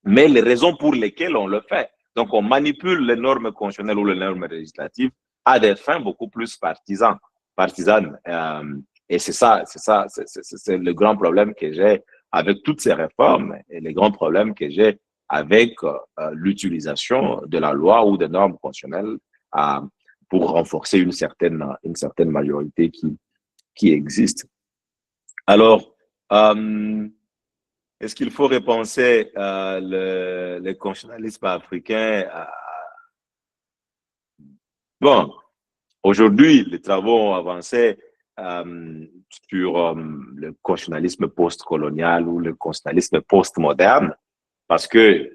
mais les raisons pour lesquelles on le fait. Donc on manipule les normes constitutionnelles ou les normes législatives à des fins beaucoup plus partisanes. Et c'est le grand problème que j'ai avec toutes ces réformes et les grands problèmes que j'ai avec l'utilisation de la loi ou des normes constitutionnelles pour renforcer une certaine majorité qui existe. Alors, est-ce qu'il faut repenser le constitutionnalisme africain? Bon, aujourd'hui, les travaux ont avancé sur le constitutionnalisme post-colonial ou le constitutionnalisme post-moderne, parce que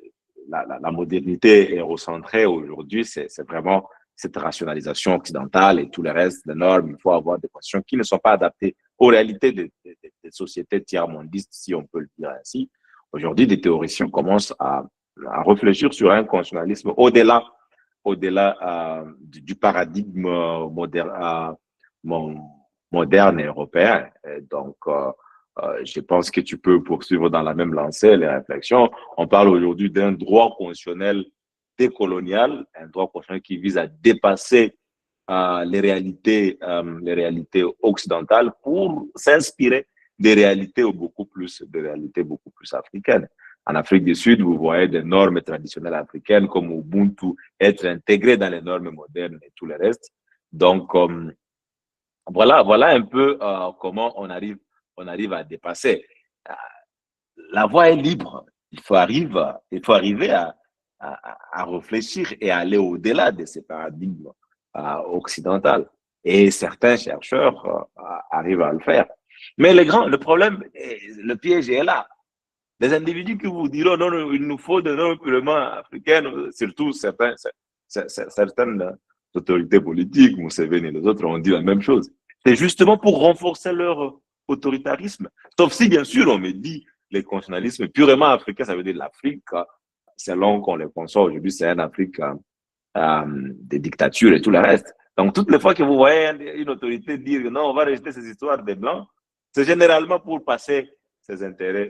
la modernité est recentrée aujourd'hui, c'est vraiment cette rationalisation occidentale et tout le reste des normes. Il faut avoir des constitutions qui ne sont pas adaptées aux réalités des sociétés tiers-mondistes, si on peut le dire ainsi. Aujourd'hui, des théoriciens commencent à réfléchir sur un constitutionnalisme au-delà du paradigme moderne et européen. Et donc, je pense que tu peux poursuivre dans la même lancée les réflexions. On parle aujourd'hui d'un droit constitutionnel décolonial, un droit constitutionnel qui vise à dépasser les réalités occidentales pour s'inspirer des réalités beaucoup plus africaines. En Afrique du Sud, vous voyez des normes traditionnelles africaines comme Ubuntu être intégrées dans les normes modernes et tout le reste. Donc, voilà un peu comment on arrive à dépasser. La voie est libre. Il faut arriver à réfléchir et à aller au-delà de ces paradigmes occidentaux. Et certains chercheurs arrivent à le faire. Mais le problème, le piège est là. Des individus qui vous diront non, il nous faut des normes purement africaines, surtout certaines autorités politiques, Museveni et les autres ont dit la même chose. C'est justement pour renforcer leur autoritarisme. Sauf si, bien sûr, on me dit les constitutionnalismes purement africains, ça veut dire l'Afrique, selon qu'on les conçoit aujourd'hui, c'est une Afrique des dictatures et tout le reste. Donc, toutes les fois que vous voyez une autorité dire non, on va rejeter ces histoires des Blancs, c'est généralement pour passer ses intérêts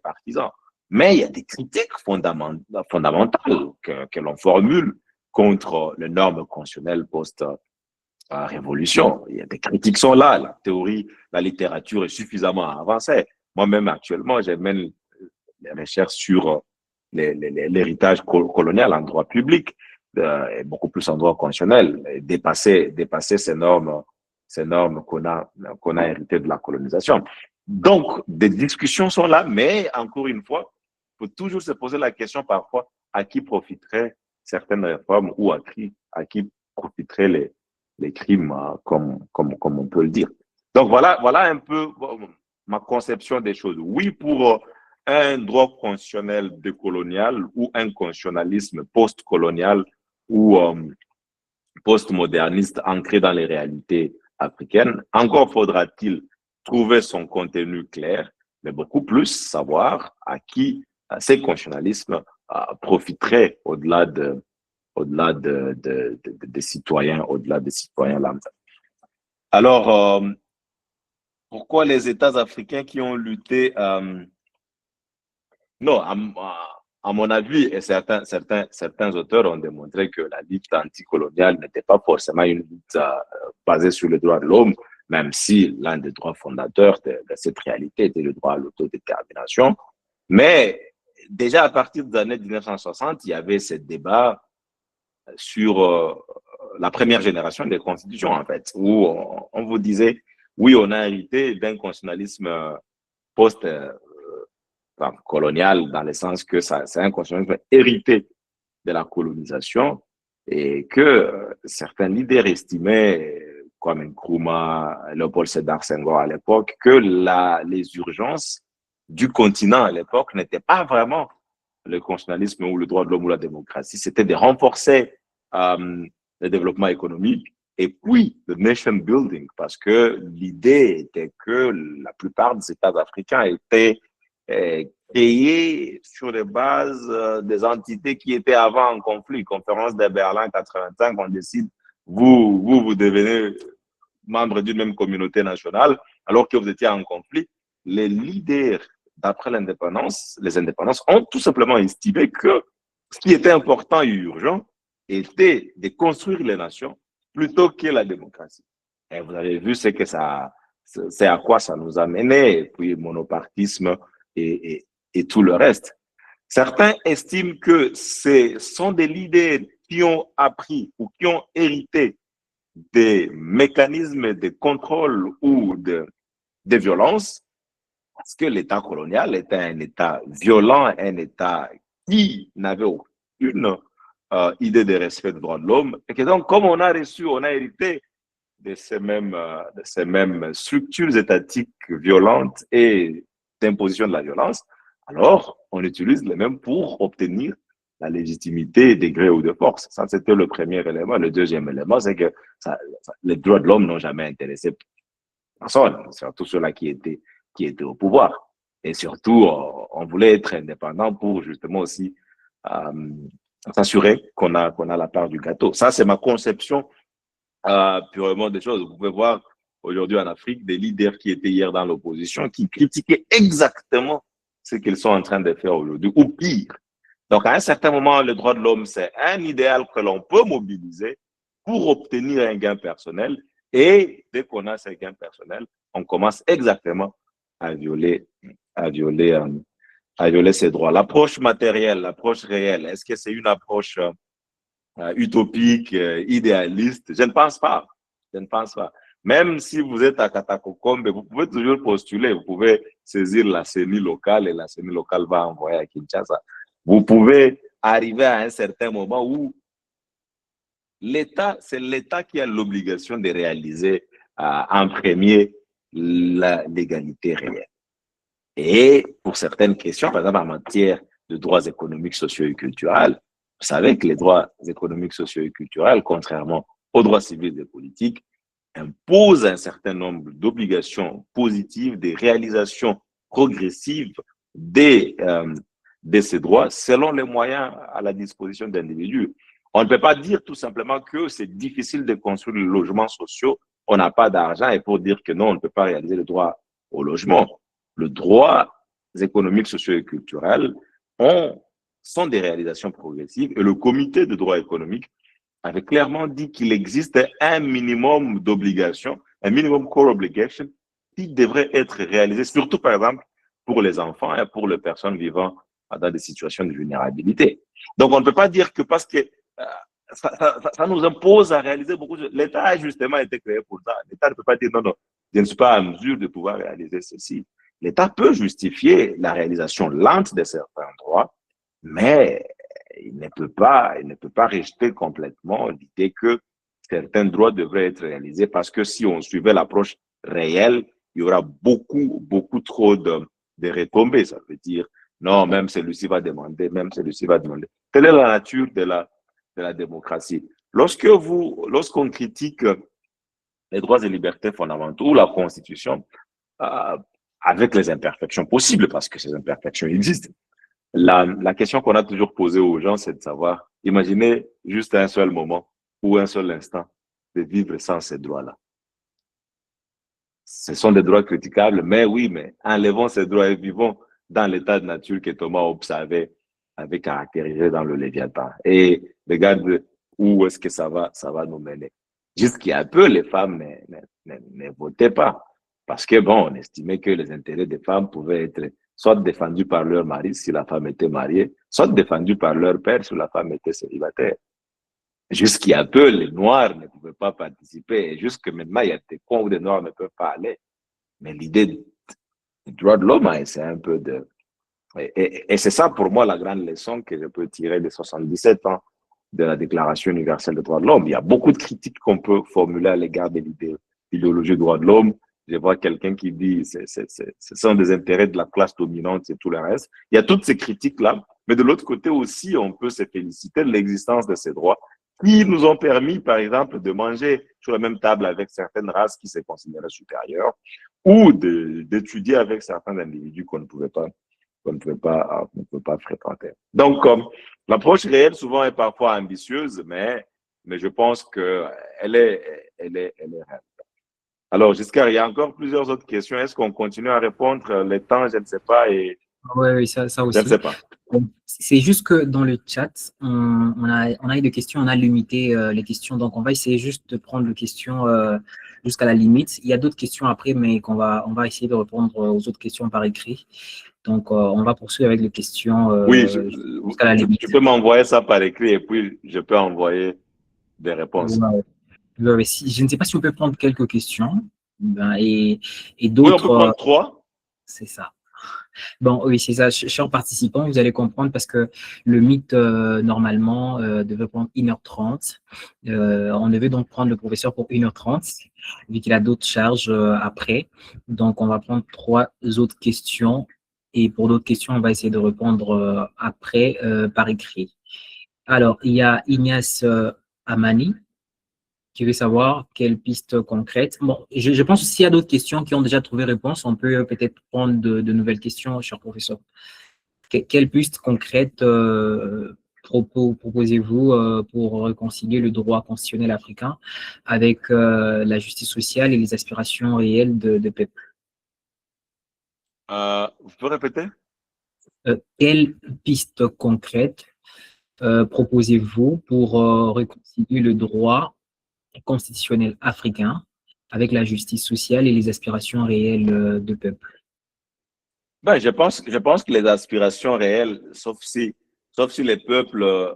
partisans. Mais il y a des critiques fondamentales que l'on formule contre les normes constitutionnelles post-révolution. Il y a des critiques qui sont là. La théorie, la littérature est suffisamment avancée. Moi-même, actuellement, je mène des recherches sur l'héritage colonial en droit public, et beaucoup plus en droit constitutionnel, et dépasser ces normes qu'on a héritées de la colonisation. Donc, des discussions sont là, mais encore une fois, il faut toujours se poser la question parfois à qui profiteraient certaines réformes ou à qui profiteraient les crimes, comme on peut le dire. Donc, voilà un peu ma conception des choses. Oui, pour un droit constitutionnel décolonial ou un constitutionnalisme post-colonial ou post-moderniste ancré dans les réalités africaines. Encore faudra-t-il trouver son contenu clair, mais beaucoup plus savoir à qui ces constitutionnalismes profiteraient au-delà des citoyens lambda. Alors, pourquoi les États africains qui ont lutté Non, à mon avis, et certains auteurs ont démontré que la lutte anticoloniale n'était pas forcément une lutte basée sur le droit de l'homme, même si l'un des droits fondateurs de cette réalité était le droit à l'autodétermination. Mais déjà à partir des années 1960, il y avait ce débat sur la première génération des constitutions, en fait, où on vous disait, oui, on a hérité d'un constitutionnalisme post enfin, colonial, dans le sens que c'est un constitutionnalisme hérité de la colonisation et que certains leaders estimaient, comme Nkrumah, Léopold Sédar Senghor à l'époque, que les urgences du continent à l'époque n'étaient pas vraiment le constitutionnalisme ou le droit de l'homme ou la démocratie, c'était de renforcer le développement économique et puis le nation building, parce que l'idée était que la plupart des États africains étaient créés sur les bases des entités qui étaient avant en conflit. Conférence de Berlin 85, on décide, vous devenez membre d'une même communauté nationale, alors que vous étiez en conflit. Les leaders, d'après l'indépendance, les indépendances, ont tout simplement estimé que ce qui était important et urgent était de construire les nations plutôt que la démocratie. Et vous avez vu ce que c'est à quoi ça nous a mené, et puis monopartisme et tout le reste. Certains estiment que ce sont des leaders qui ont appris ou qui ont hérité des mécanismes de contrôle ou de violence, parce que l'État colonial était un État violent, un État qui n'avait aucune idée de respect des droits de l'homme. Et que donc, comme on a hérité de ces mêmes structures étatiques violentes et d'imposition de la violence, alors on utilise les mêmes pour obtenir la légitimité des gré ou de force. Ça, c'était le premier élément. Le deuxième élément, c'est que les droits de l'homme n'ont jamais intéressé personne, surtout ceux-là qui étaient au pouvoir. Et surtout, on voulait être indépendant pour justement aussi s'assurer qu'on a la part du gâteau. Ça, c'est ma conception purement des choses. Vous pouvez voir aujourd'hui en Afrique des leaders qui étaient hier dans l'opposition qui critiquaient exactement ce qu'ils sont en train de faire aujourd'hui, ou pire. Donc, à un certain moment, le droit de l'homme, c'est un idéal que l'on peut mobiliser pour obtenir un gain personnel. Et dès qu'on a ce gain personnel, on commence exactement à violer ces droits. L'approche matérielle, l'approche réelle, est-ce que c'est une approche utopique, idéaliste? Je ne pense pas. Je ne pense pas. Même si vous êtes à Katakokombe, vous pouvez toujours postuler. Vous pouvez saisir la CENI locale et la CENI locale va envoyer à Kinshasa. Vous pouvez arriver à un certain moment où c'est l'État qui a l'obligation de réaliser en premier l'égalité réelle. Et pour certaines questions, par exemple en matière de droits économiques, sociaux et culturels, vous savez que les droits économiques, sociaux et culturels, contrairement aux droits civils et politiques, imposent un certain nombre d'obligations positives, des réalisations progressives de ces droits selon les moyens à la disposition d'individus. On ne peut pas dire tout simplement que c'est difficile de construire les logements sociaux, on n'a pas d'argent, et pour dire que non, on ne peut pas réaliser le droit au logement. Le droit économique, social et culturel sont des réalisations progressives, et le comité de droit économique avait clairement dit qu'il existe un minimum d'obligations, un minimum core obligation qui devrait être réalisé, surtout par exemple pour les enfants et pour les personnes vivant dans des situations de vulnérabilité. Donc on ne peut pas dire que parce que ça nous impose à réaliser beaucoup de choses. L'État a justement été créé pour ça. L'État ne peut pas dire non, non, je ne suis pas en mesure de pouvoir réaliser ceci. L'État peut justifier la réalisation lente de certains droits, mais il ne peut pas rejeter complètement l'idée que certains droits devraient être réalisés, parce que si on suivait l'approche réelle, il y aura beaucoup trop de retombées. Ça veut dire, non, même celui-ci va demander, même celui-ci va demander. Quelle est la nature de la démocratie? Lorsqu'on critique les droits et libertés fondamentaux ou la Constitution, avec les imperfections possibles, parce que ces imperfections existent, la question qu'on a toujours posée aux gens, c'est de savoir, imaginez juste un seul moment ou un seul instant de vivre sans ces droits-là. Ce sont des droits critiquables, mais oui, mais enlevons ces droits et vivons dans l'état de nature que Thomas Hobbes avait caractérisé dans le Léviathan. Et regarde où est-ce que ça va nous mener. Jusqu'à peu, les femmes ne votaient pas. Parce que, bon, on estimait que les intérêts des femmes pouvaient être soit défendus par leur mari si la femme était mariée, soit défendus par leur père si la femme était célibataire. Jusqu'à peu, les Noirs ne pouvaient pas participer. Et jusque maintenant, il y a des coins où les Noirs ne peuvent pas aller. Mais l'idée du droit de l'homme, c'est un peu de... Et c'est ça, pour moi, la grande leçon que je peux tirer des 77 ans de la Déclaration universelle des droits de l'homme. Il y a beaucoup de critiques qu'on peut formuler à l'égard de l'idéologie des droits de l'homme. Je vois quelqu'un qui dit ce sont des intérêts de la classe dominante et tout le reste. Il y a toutes ces critiques-là. Mais de l'autre côté aussi, on peut se féliciter de l'existence de ces droits qui nous ont permis, par exemple, de manger sur la même table avec certaines races qui se considéraient supérieures ou d'étudier avec certains individus qu'on ne pouvait pas fréquenter. Donc, l'approche réelle souvent est parfois ambitieuse, mais je pense qu'elle est réelle. Alors, Giscard, il y a encore plusieurs autres questions. Est-ce qu'on continue à répondre? Le temps, je ne sais pas. Oui, ça aussi. Je ne sais pas. C'est juste que dans le chat, on a eu des questions, on a limité les questions. Donc, on va essayer juste de prendre les questions jusqu'à la limite. Il y a d'autres questions après, mais on va essayer de répondre aux autres questions par écrit. Donc, on va poursuivre avec les questions oui, jusqu'à la limite. Tu peux m'envoyer ça par écrit et puis je peux envoyer des réponses. Je ne sais pas si on peut prendre quelques questions et d'autres. Oui, on peut prendre 3. C'est ça. Bon, oui, c'est ça. Chers participants, vous allez comprendre parce que le mythe, normalement, devait prendre 1h30. On devait donc prendre le professeur pour 1h30, vu qu'il a d'autres charges après. Donc, on va prendre 3 autres questions. Et pour d'autres questions, on va essayer de répondre après par écrit. Alors, il y a Ignace Amani qui veut savoir quelles pistes concrètes. Bon, je pense que s'il y a d'autres questions qui ont déjà trouvé réponse, on peut peut-être prendre de nouvelles questions, cher professeur. Quelles pistes concrètes proposez-vous pour réconcilier le droit constitutionnel africain avec la justice sociale et les aspirations réelles de peuple? Vous pouvez répéter? Quelles pistes concrètes proposez-vous pour réconcilier le droit constitutionnel africain avec la justice sociale et les aspirations réelles de peuple? Ben, je pense que les aspirations réelles, sauf si les peuples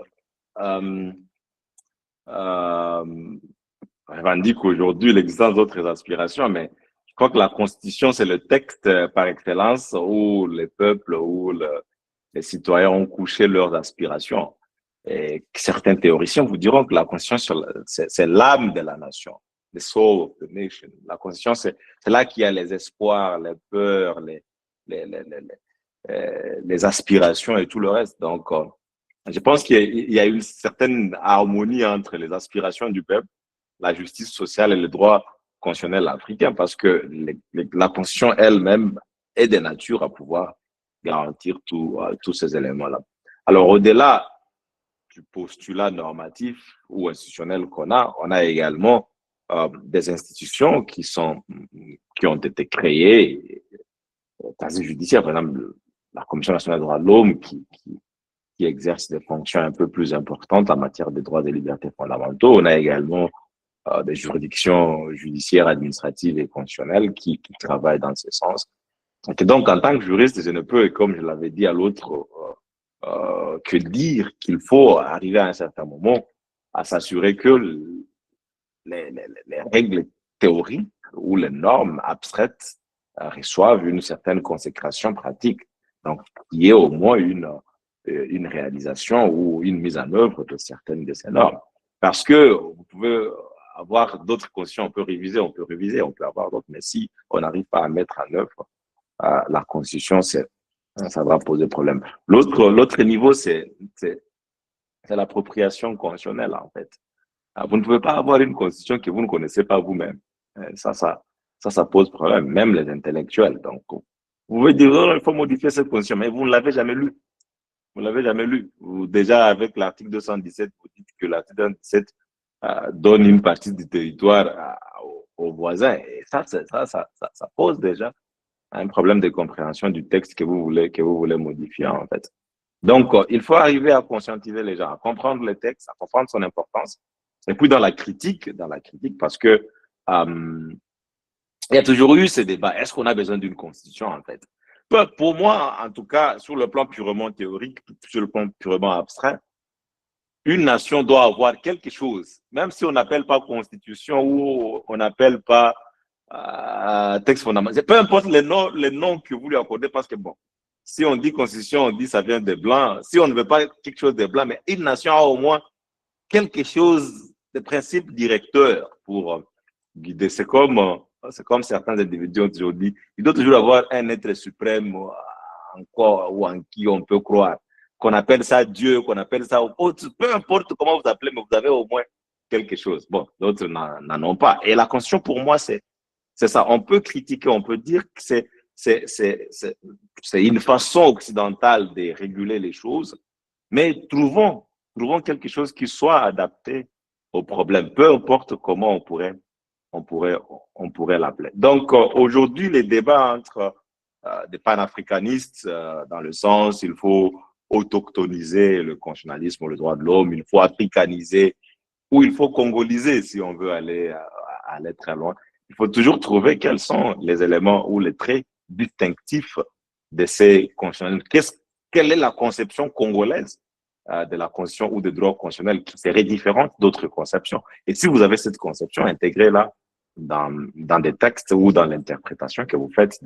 revendiquent aujourd'hui l'existence d'autres aspirations, mais je crois que la Constitution, c'est le texte par excellence où les peuples, les citoyens ont couché leurs aspirations. Et certains théoriciens vous diront que la Constitution, c'est l'âme de la nation, the soul of the nation. La Constitution, c'est là qu'il y a les espoirs, les peurs, les aspirations et tout le reste. Donc, je pense qu'il y a une certaine harmonie entre les aspirations du peuple, la justice sociale et le droit constitutionnel africain, parce que la Constitution elle-même est de nature à pouvoir garantir tous ces éléments-là. Alors, au-delà du postulat normatif ou institutionnel qu'on a, on a également des institutions qui ont été créées, quasi judiciaires, par exemple la Commission nationale des droits de l'homme qui exerce des fonctions un peu plus importantes en matière des droits et des libertés fondamentaux. On a également des juridictions judiciaires, administratives et constitutionnelles qui travaillent dans ce sens. Et donc, en tant que juriste, je ne peux, comme je l'avais dit à l'autre, que dire qu'il faut arriver à un certain moment à s'assurer que les règles théoriques ou les normes abstraites reçoivent une certaine consécration pratique. Donc, il y ait au moins une réalisation ou une mise en œuvre de certaines de ces normes. Parce que vous pouvez avoir d'autres constitutions, on peut réviser, on peut avoir d'autres, mais si on n'arrive pas à mettre en œuvre la constitution, ça va poser problème. L'autre niveau, c'est l'appropriation constitutionnelle, en fait. Vous ne pouvez pas avoir une constitution que vous ne connaissez pas vous-même. Ça pose problème, même les intellectuels. Donc, vous pouvez dire, oh, il faut modifier cette constitution, mais vous ne l'avez jamais lu. Vous ne l'avez jamais lu. Déjà, avec l'article 217, vous dites que l'article 217 donne une partie du territoire aux voisins. Et ça pose déjà un problème de compréhension du texte que vous voulez modifier, en fait. Donc, il faut arriver à conscientiser les gens, à comprendre le texte, à comprendre son importance. Et puis, dans la critique, parce que il y a toujours eu ces débats. Est-ce qu'on a besoin d'une constitution, en fait? Pour moi, en tout cas, sur le plan purement théorique, sur le plan purement abstrait, une nation doit avoir quelque chose, même si on n'appelle pas constitution ou on n'appelle pas texte fondamental. Peu importe les noms que vous lui accordez, parce que bon, si on dit constitution, on dit ça vient des blancs. Si on ne veut pas quelque chose de blanc, mais une nation a au moins quelque chose de principe directeur pour guider. C'est comme certains individus ont toujours dit, il doit toujours avoir un être suprême en quoi ou en qui on peut croire. Qu'on appelle ça Dieu, qu'on appelle ça autre, peu importe comment vous appelez, mais vous avez au moins quelque chose. Bon, d'autres n'en ont pas. Et la Constitution, pour moi, c'est ça. On peut critiquer, on peut dire que c'est une façon occidentale de réguler les choses, mais trouvons quelque chose qui soit adapté au problème, peu importe comment on pourrait l'appeler. Donc, aujourd'hui, les débats entre des panafricanistes, dans le sens, il faut autochtoniser le constitutionnalisme, le droit de l'homme, il faut africaniser, ou il faut congoliser si on veut aller très loin. Il faut toujours trouver quels sont les éléments ou les traits distinctifs de ces constitutionnalismes. Quelle est la conception congolaise de la constitution ou des droits constitutionnels qui serait différente d'autres conceptions? Et si vous avez cette conception, intégrez-la dans des textes ou dans l'interprétation que vous faites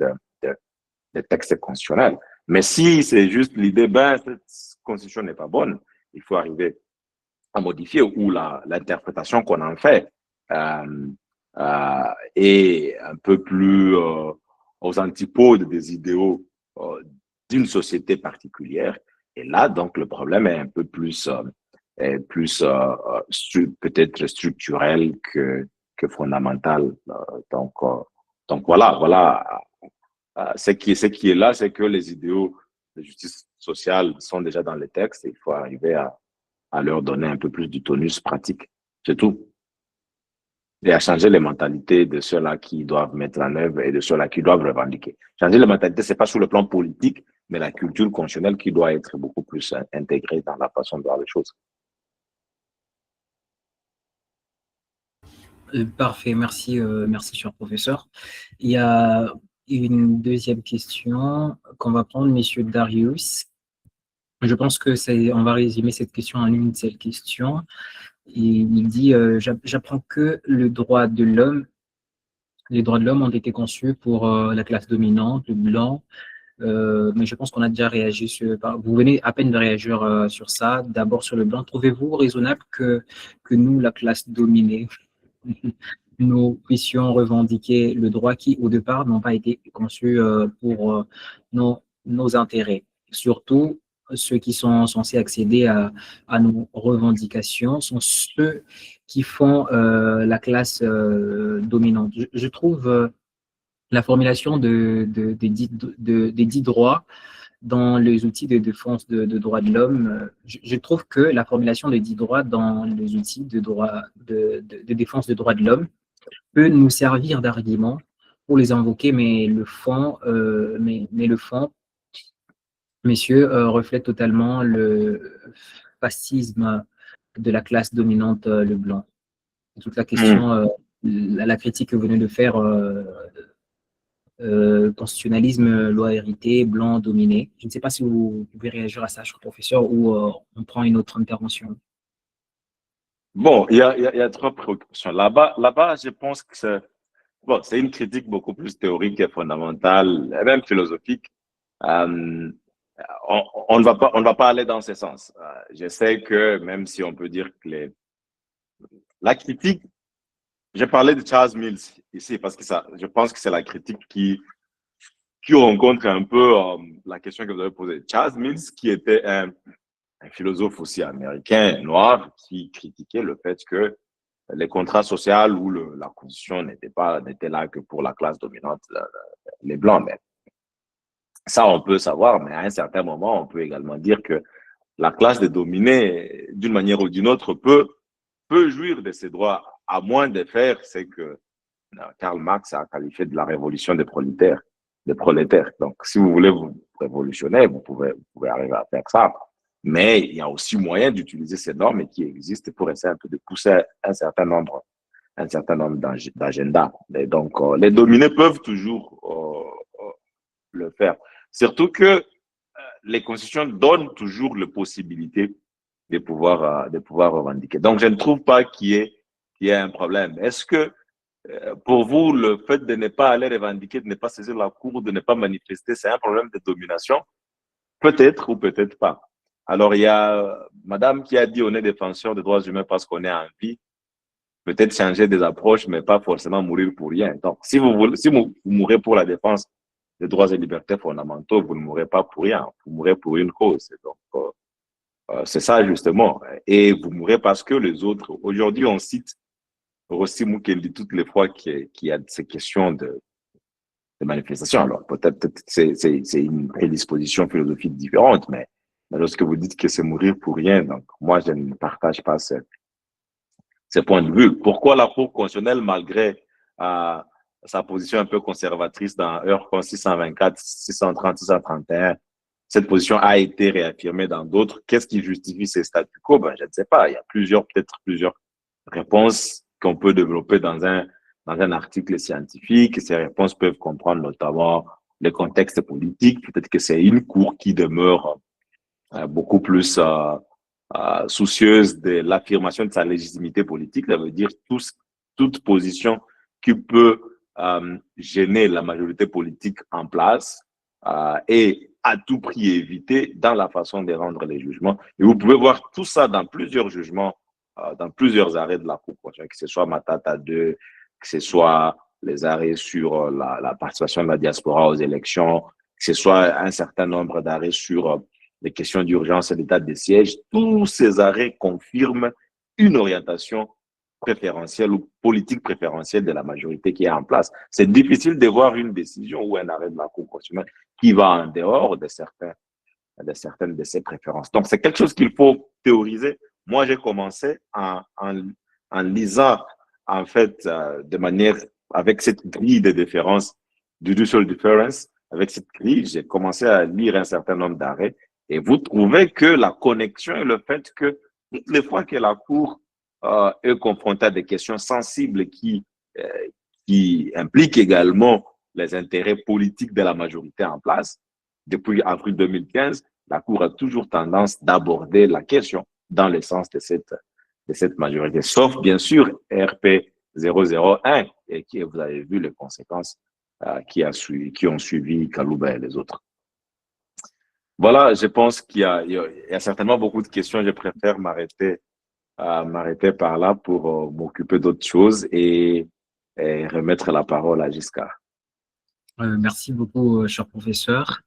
des textes constitutionnels. Mais si c'est juste l'idée, cette constitution n'est pas bonne, il faut arriver à modifier ou l'interprétation qu'on en fait est un peu plus aux antipodes des idéaux d'une société particulière. Et là, donc, le problème est un peu plus, peut-être structurel que fondamental. Donc voilà. Ce qui est là, c'est que les idéaux de justice sociale sont déjà dans les textes et il faut arriver à leur donner un peu plus du tonus pratique. C'est tout. Et à changer les mentalités de ceux-là qui doivent mettre en œuvre et de ceux-là qui doivent revendiquer. Changer les mentalités, c'est pas sur le plan politique, mais la culture constitutionnelle qui doit être beaucoup plus intégrée dans la façon de voir les choses. Parfait, merci, cher professeur. Il y a une deuxième question qu'on va prendre, monsieur Darius. Je pense que on va résumer cette question en une seule question. Il dit j'apprends que les droits de l'homme ont été conçus pour la classe dominante, le blanc, mais je pense qu'on a déjà réagi vous venez à peine de réagir sur ça. D'abord sur le blanc, trouvez-vous raisonnable que nous, la classe dominée, nous puissions revendiquer le droit qui, au départ, n'ont pas été conçus pour nos intérêts. Surtout, ceux qui sont censés accéder à nos revendications sont ceux qui font la classe dominante. Je trouve la formulation des dix droits dans les outils de défense de droits de l'homme, je trouve que la formulation des 10 droits dans les outils de défense de droits de l'homme peut nous servir d'argument pour les invoquer, mais le fond, messieurs, reflète totalement le fascisme de la classe dominante, le blanc. Toute la question, la critique que vous venez de faire, constitutionnalisme, loi héritée, blanc dominé. Je ne sais pas si vous pouvez réagir à ça, cher professeur, ou on prend une autre intervention. Bon, il y a trois préoccupations. Là-bas, je pense que c'est une critique beaucoup plus théorique et fondamentale, et même philosophique. On ne va pas aller dans ce sens. Je sais que même si on peut dire que la critique, j'ai parlé de Charles Mills ici parce que je pense que c'est la critique qui rencontre un peu la question que vous avez posée. Charles Mills, qui était un philosophe aussi américain, noir, qui critiquait le fait que les contrats sociaux ou la constitution n'était là que pour la classe dominante, les Blancs. Mais ça, on peut savoir, mais à un certain moment, on peut également dire que la classe des dominés, d'une manière ou d'une autre, peut jouir de ses droits, à moins de faire ce que Karl Marx a qualifié de la révolution des prolétaires. des prolétaires. Donc, si vous voulez vous révolutionner, vous pouvez arriver à faire ça. Mais il y a aussi moyen d'utiliser ces normes qui existent pour essayer un peu de pousser un certain nombre d'agendas. Et donc, les dominés peuvent toujours le faire. Surtout que les constitutions donnent toujours la possibilité de pouvoir revendiquer. Donc, je ne trouve pas qu'il y ait un problème. Est-ce que, pour vous, le fait de ne pas aller revendiquer, de ne pas saisir la cour, de ne pas manifester, c'est un problème de domination? Peut-être ou peut-être pas. Alors, il y a madame qui a dit on est défenseur des droits humains parce qu'on est en vie. Peut-être changer des approches, mais pas forcément mourir pour rien. Donc, si vous mourrez pour la défense des droits et libertés fondamentaux, vous ne mourrez pas pour rien. Vous mourrez pour une cause. Donc, c'est ça justement. Et vous mourrez parce que les autres, aujourd'hui, on cite Rossi Mukendi toutes les fois qu'il y a ces questions de manifestation. Alors, peut-être c'est une prédisposition philosophique différente, mais lorsque vous dites que c'est mourir pour rien, donc moi, je ne partage pas ces points de vue. Pourquoi la Cour constitutionnelle, malgré sa position un peu conservatrice dans Heure 624, 630, 631, cette position a été réaffirmée dans d'autres? Qu'est-ce qui justifie ces statu quo? Ben, je ne sais pas. Il y a peut-être plusieurs réponses qu'on peut développer dans un article scientifique. Ces réponses peuvent comprendre notamment le contexte politique. Peut-être que c'est une cour qui demeure beaucoup plus soucieuse de l'affirmation de sa légitimité politique. Ça veut dire toute position qui peut gêner la majorité politique en place et à tout prix éviter dans la façon de rendre les jugements. Et vous pouvez voir tout ça dans plusieurs jugements, dans plusieurs arrêts de la Cour constitutionnelle, que ce soit Matata 2, que ce soit les arrêts sur la participation de la diaspora aux élections, que ce soit un certain nombre d'arrêts sur les questions d'urgence et d'état de siège. Tous ces arrêts confirment une orientation préférentielle ou politique préférentielle de la majorité qui est en place. C'est difficile de voir une décision ou un arrêt de la Cour constitutionnelle qui va en dehors de certaines de ses préférences. Donc, c'est quelque chose qu'il faut théoriser. Moi, j'ai commencé en lisant, en fait, de manière, avec cette grille de différence, judicial difference, avec cette grille, j'ai commencé à lire un certain nombre d'arrêts et vous trouvez que la connexion et le fait que toutes les fois que la Cour est confrontée à des questions sensibles qui impliquent également les intérêts politiques de la majorité en place, depuis avril 2015, la Cour a toujours tendance d'aborder la question dans le sens de cette majorité, sauf bien sûr RP 001, et qui, vous avez vu les conséquences qui ont suivi Kalouba et les autres. Voilà, je pense qu'il y a certainement beaucoup de questions. Je préfère m'arrêter par là pour m'occuper d'autres choses et remettre la parole à Giscard. Merci beaucoup, cher professeur.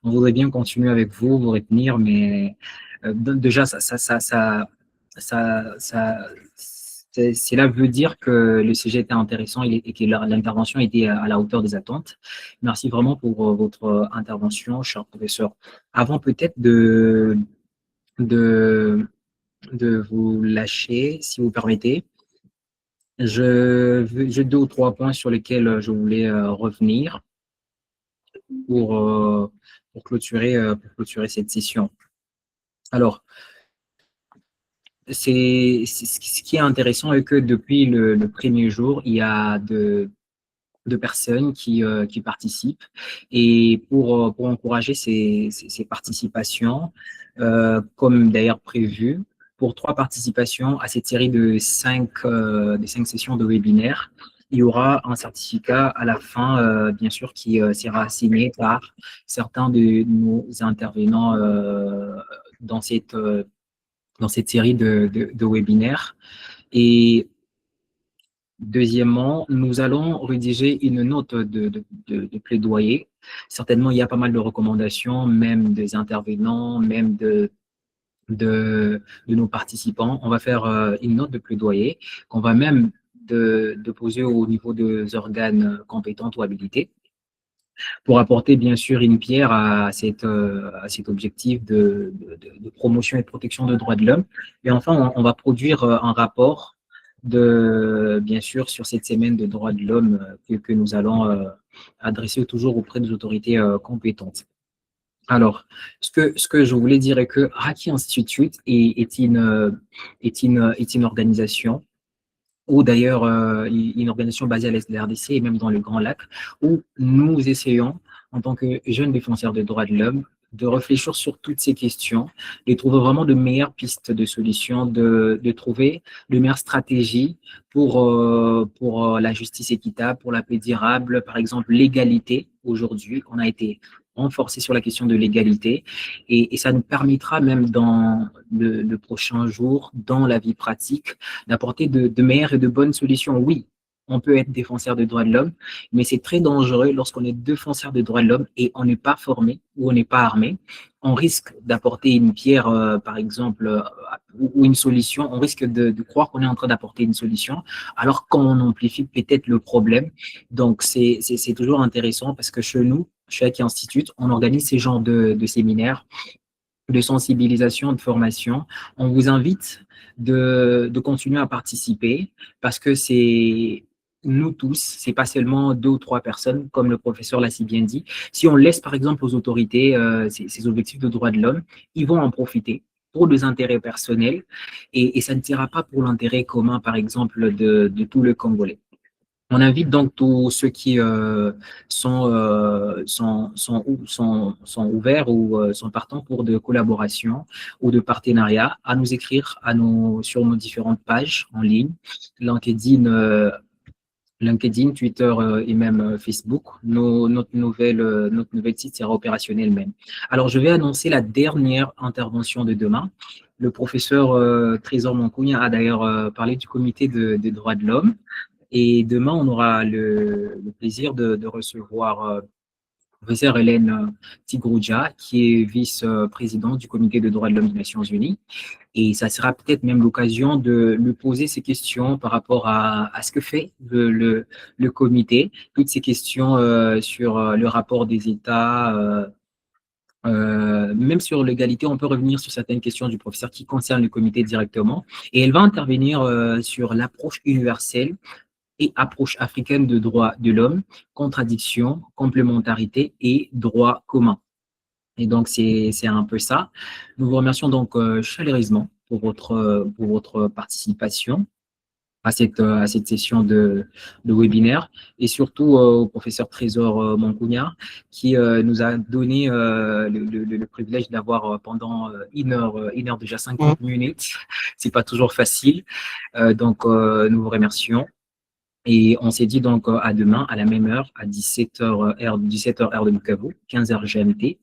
On voudrait bien continuer avec vous retenir, mais déjà, cela veut dire que le sujet était intéressant et que l'intervention était à la hauteur des attentes. Merci vraiment pour votre intervention, cher professeur. Avant peut-être de vous lâcher, si vous permettez, j'ai 2 ou 3 points sur lesquels je voulais revenir pour clôturer cette session. Alors, ce qui est intéressant est que depuis le premier jour, il y a de personnes qui participent, et pour encourager ces participations, comme d'ailleurs prévu, pour 3 participations à cette série de 5 sessions de webinaire, il y aura un certificat à la fin, bien sûr, qui sera signé par certains de nos intervenants dans cette série de webinaires. Et deuxièmement, nous allons rédiger une note de plaidoyer. Certainement, il y a pas mal de recommandations, même des intervenants, même de nos participants. On va faire une note de plaidoyer qu'on va même déposer au niveau des organes compétents ou habilités pour apporter bien sûr une pierre à cet objectif de promotion et de protection des droits de l'homme. Et enfin, on va produire un rapport bien sûr, sur cette semaine de droits de l'homme que nous allons adresser toujours auprès des autorités compétentes. Alors, ce que je voulais dire est que Haki Institute est une organisation, ou d'ailleurs une organisation basée à l'est de la RDC et même dans le Grand Lac, où nous essayons, en tant que jeunes défenseurs des droits de l'homme, de réfléchir sur toutes ces questions, de trouver vraiment de meilleures pistes de solutions, de trouver de meilleures stratégies pour la justice équitable, pour la paix durable, par exemple l'égalité. Aujourd'hui, on a été renforcé sur la question de l'égalité et ça nous permettra même dans le prochain jour, dans la vie pratique, d'apporter de meilleures et de bonnes solutions. Oui, on peut être défenseur des droits de l'homme, mais c'est très dangereux lorsqu'on est défenseur des droits de l'homme et on n'est pas formé ou on n'est pas armé. On risque d'apporter une pierre, par exemple, ou une solution. On risque de croire qu'on est en train d'apporter une solution, alors qu'on amplifie peut-être le problème. Donc, c'est toujours intéressant parce que chez nous, chez Haki Institute, on organise ces genres de séminaires, de sensibilisation, de formation. On vous invite de continuer à participer parce que c'est nous tous, c'est pas seulement 2 ou 3 personnes, comme le professeur l'a si bien dit. Si on laisse par exemple aux autorités ces objectifs de droits de l'homme, ils vont en profiter pour des intérêts personnels et ça ne sera pas pour l'intérêt commun, par exemple, de tout le Congolais. On invite donc tous ceux qui sont ouverts ou sont partants pour de collaboration ou de partenariat à nous écrire sur nos différentes pages en ligne, LinkedIn, Twitter et même Facebook. Notre nouvelle site sera opérationnel même. Alors, je vais annoncer la dernière intervention de demain. Le professeur Trésor Mancounia a d'ailleurs parlé du comité des droits de l'homme. Et demain, on aura le plaisir de recevoir professeur Hélène Tigrouja, qui est vice-présidente du comité des droits de l'homme des Nations Unies. Et ça sera peut-être même l'occasion de lui poser ces questions par rapport à ce que fait le comité, toutes ces questions sur le rapport des États, même sur l'égalité, on peut revenir sur certaines questions du professeur qui concernent le comité directement. Et elle va intervenir sur l'approche universelle et approche africaine de droits de l'homme, contradiction, complémentarité et droit commun. Et donc, c'est un peu ça. Nous vous remercions donc chaleureusement pour votre participation à cette session de webinaire et surtout au professeur Trésor Mancounia qui nous a donné le privilège d'avoir pendant une heure déjà 50 minutes. C'est pas toujours facile. Donc, nous vous remercions. Et on s'est dit donc à demain, à la même heure, à 17h heure de Bukavu, 15h GMT,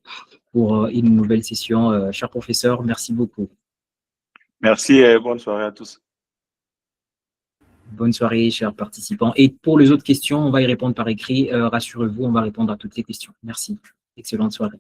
pour une nouvelle session. Cher professeur, merci beaucoup. Merci et bonne soirée à tous. Bonne soirée, chers participants. Et pour les autres questions, on va y répondre par écrit. Rassurez-vous, on va répondre à toutes les questions. Merci. Excellente soirée.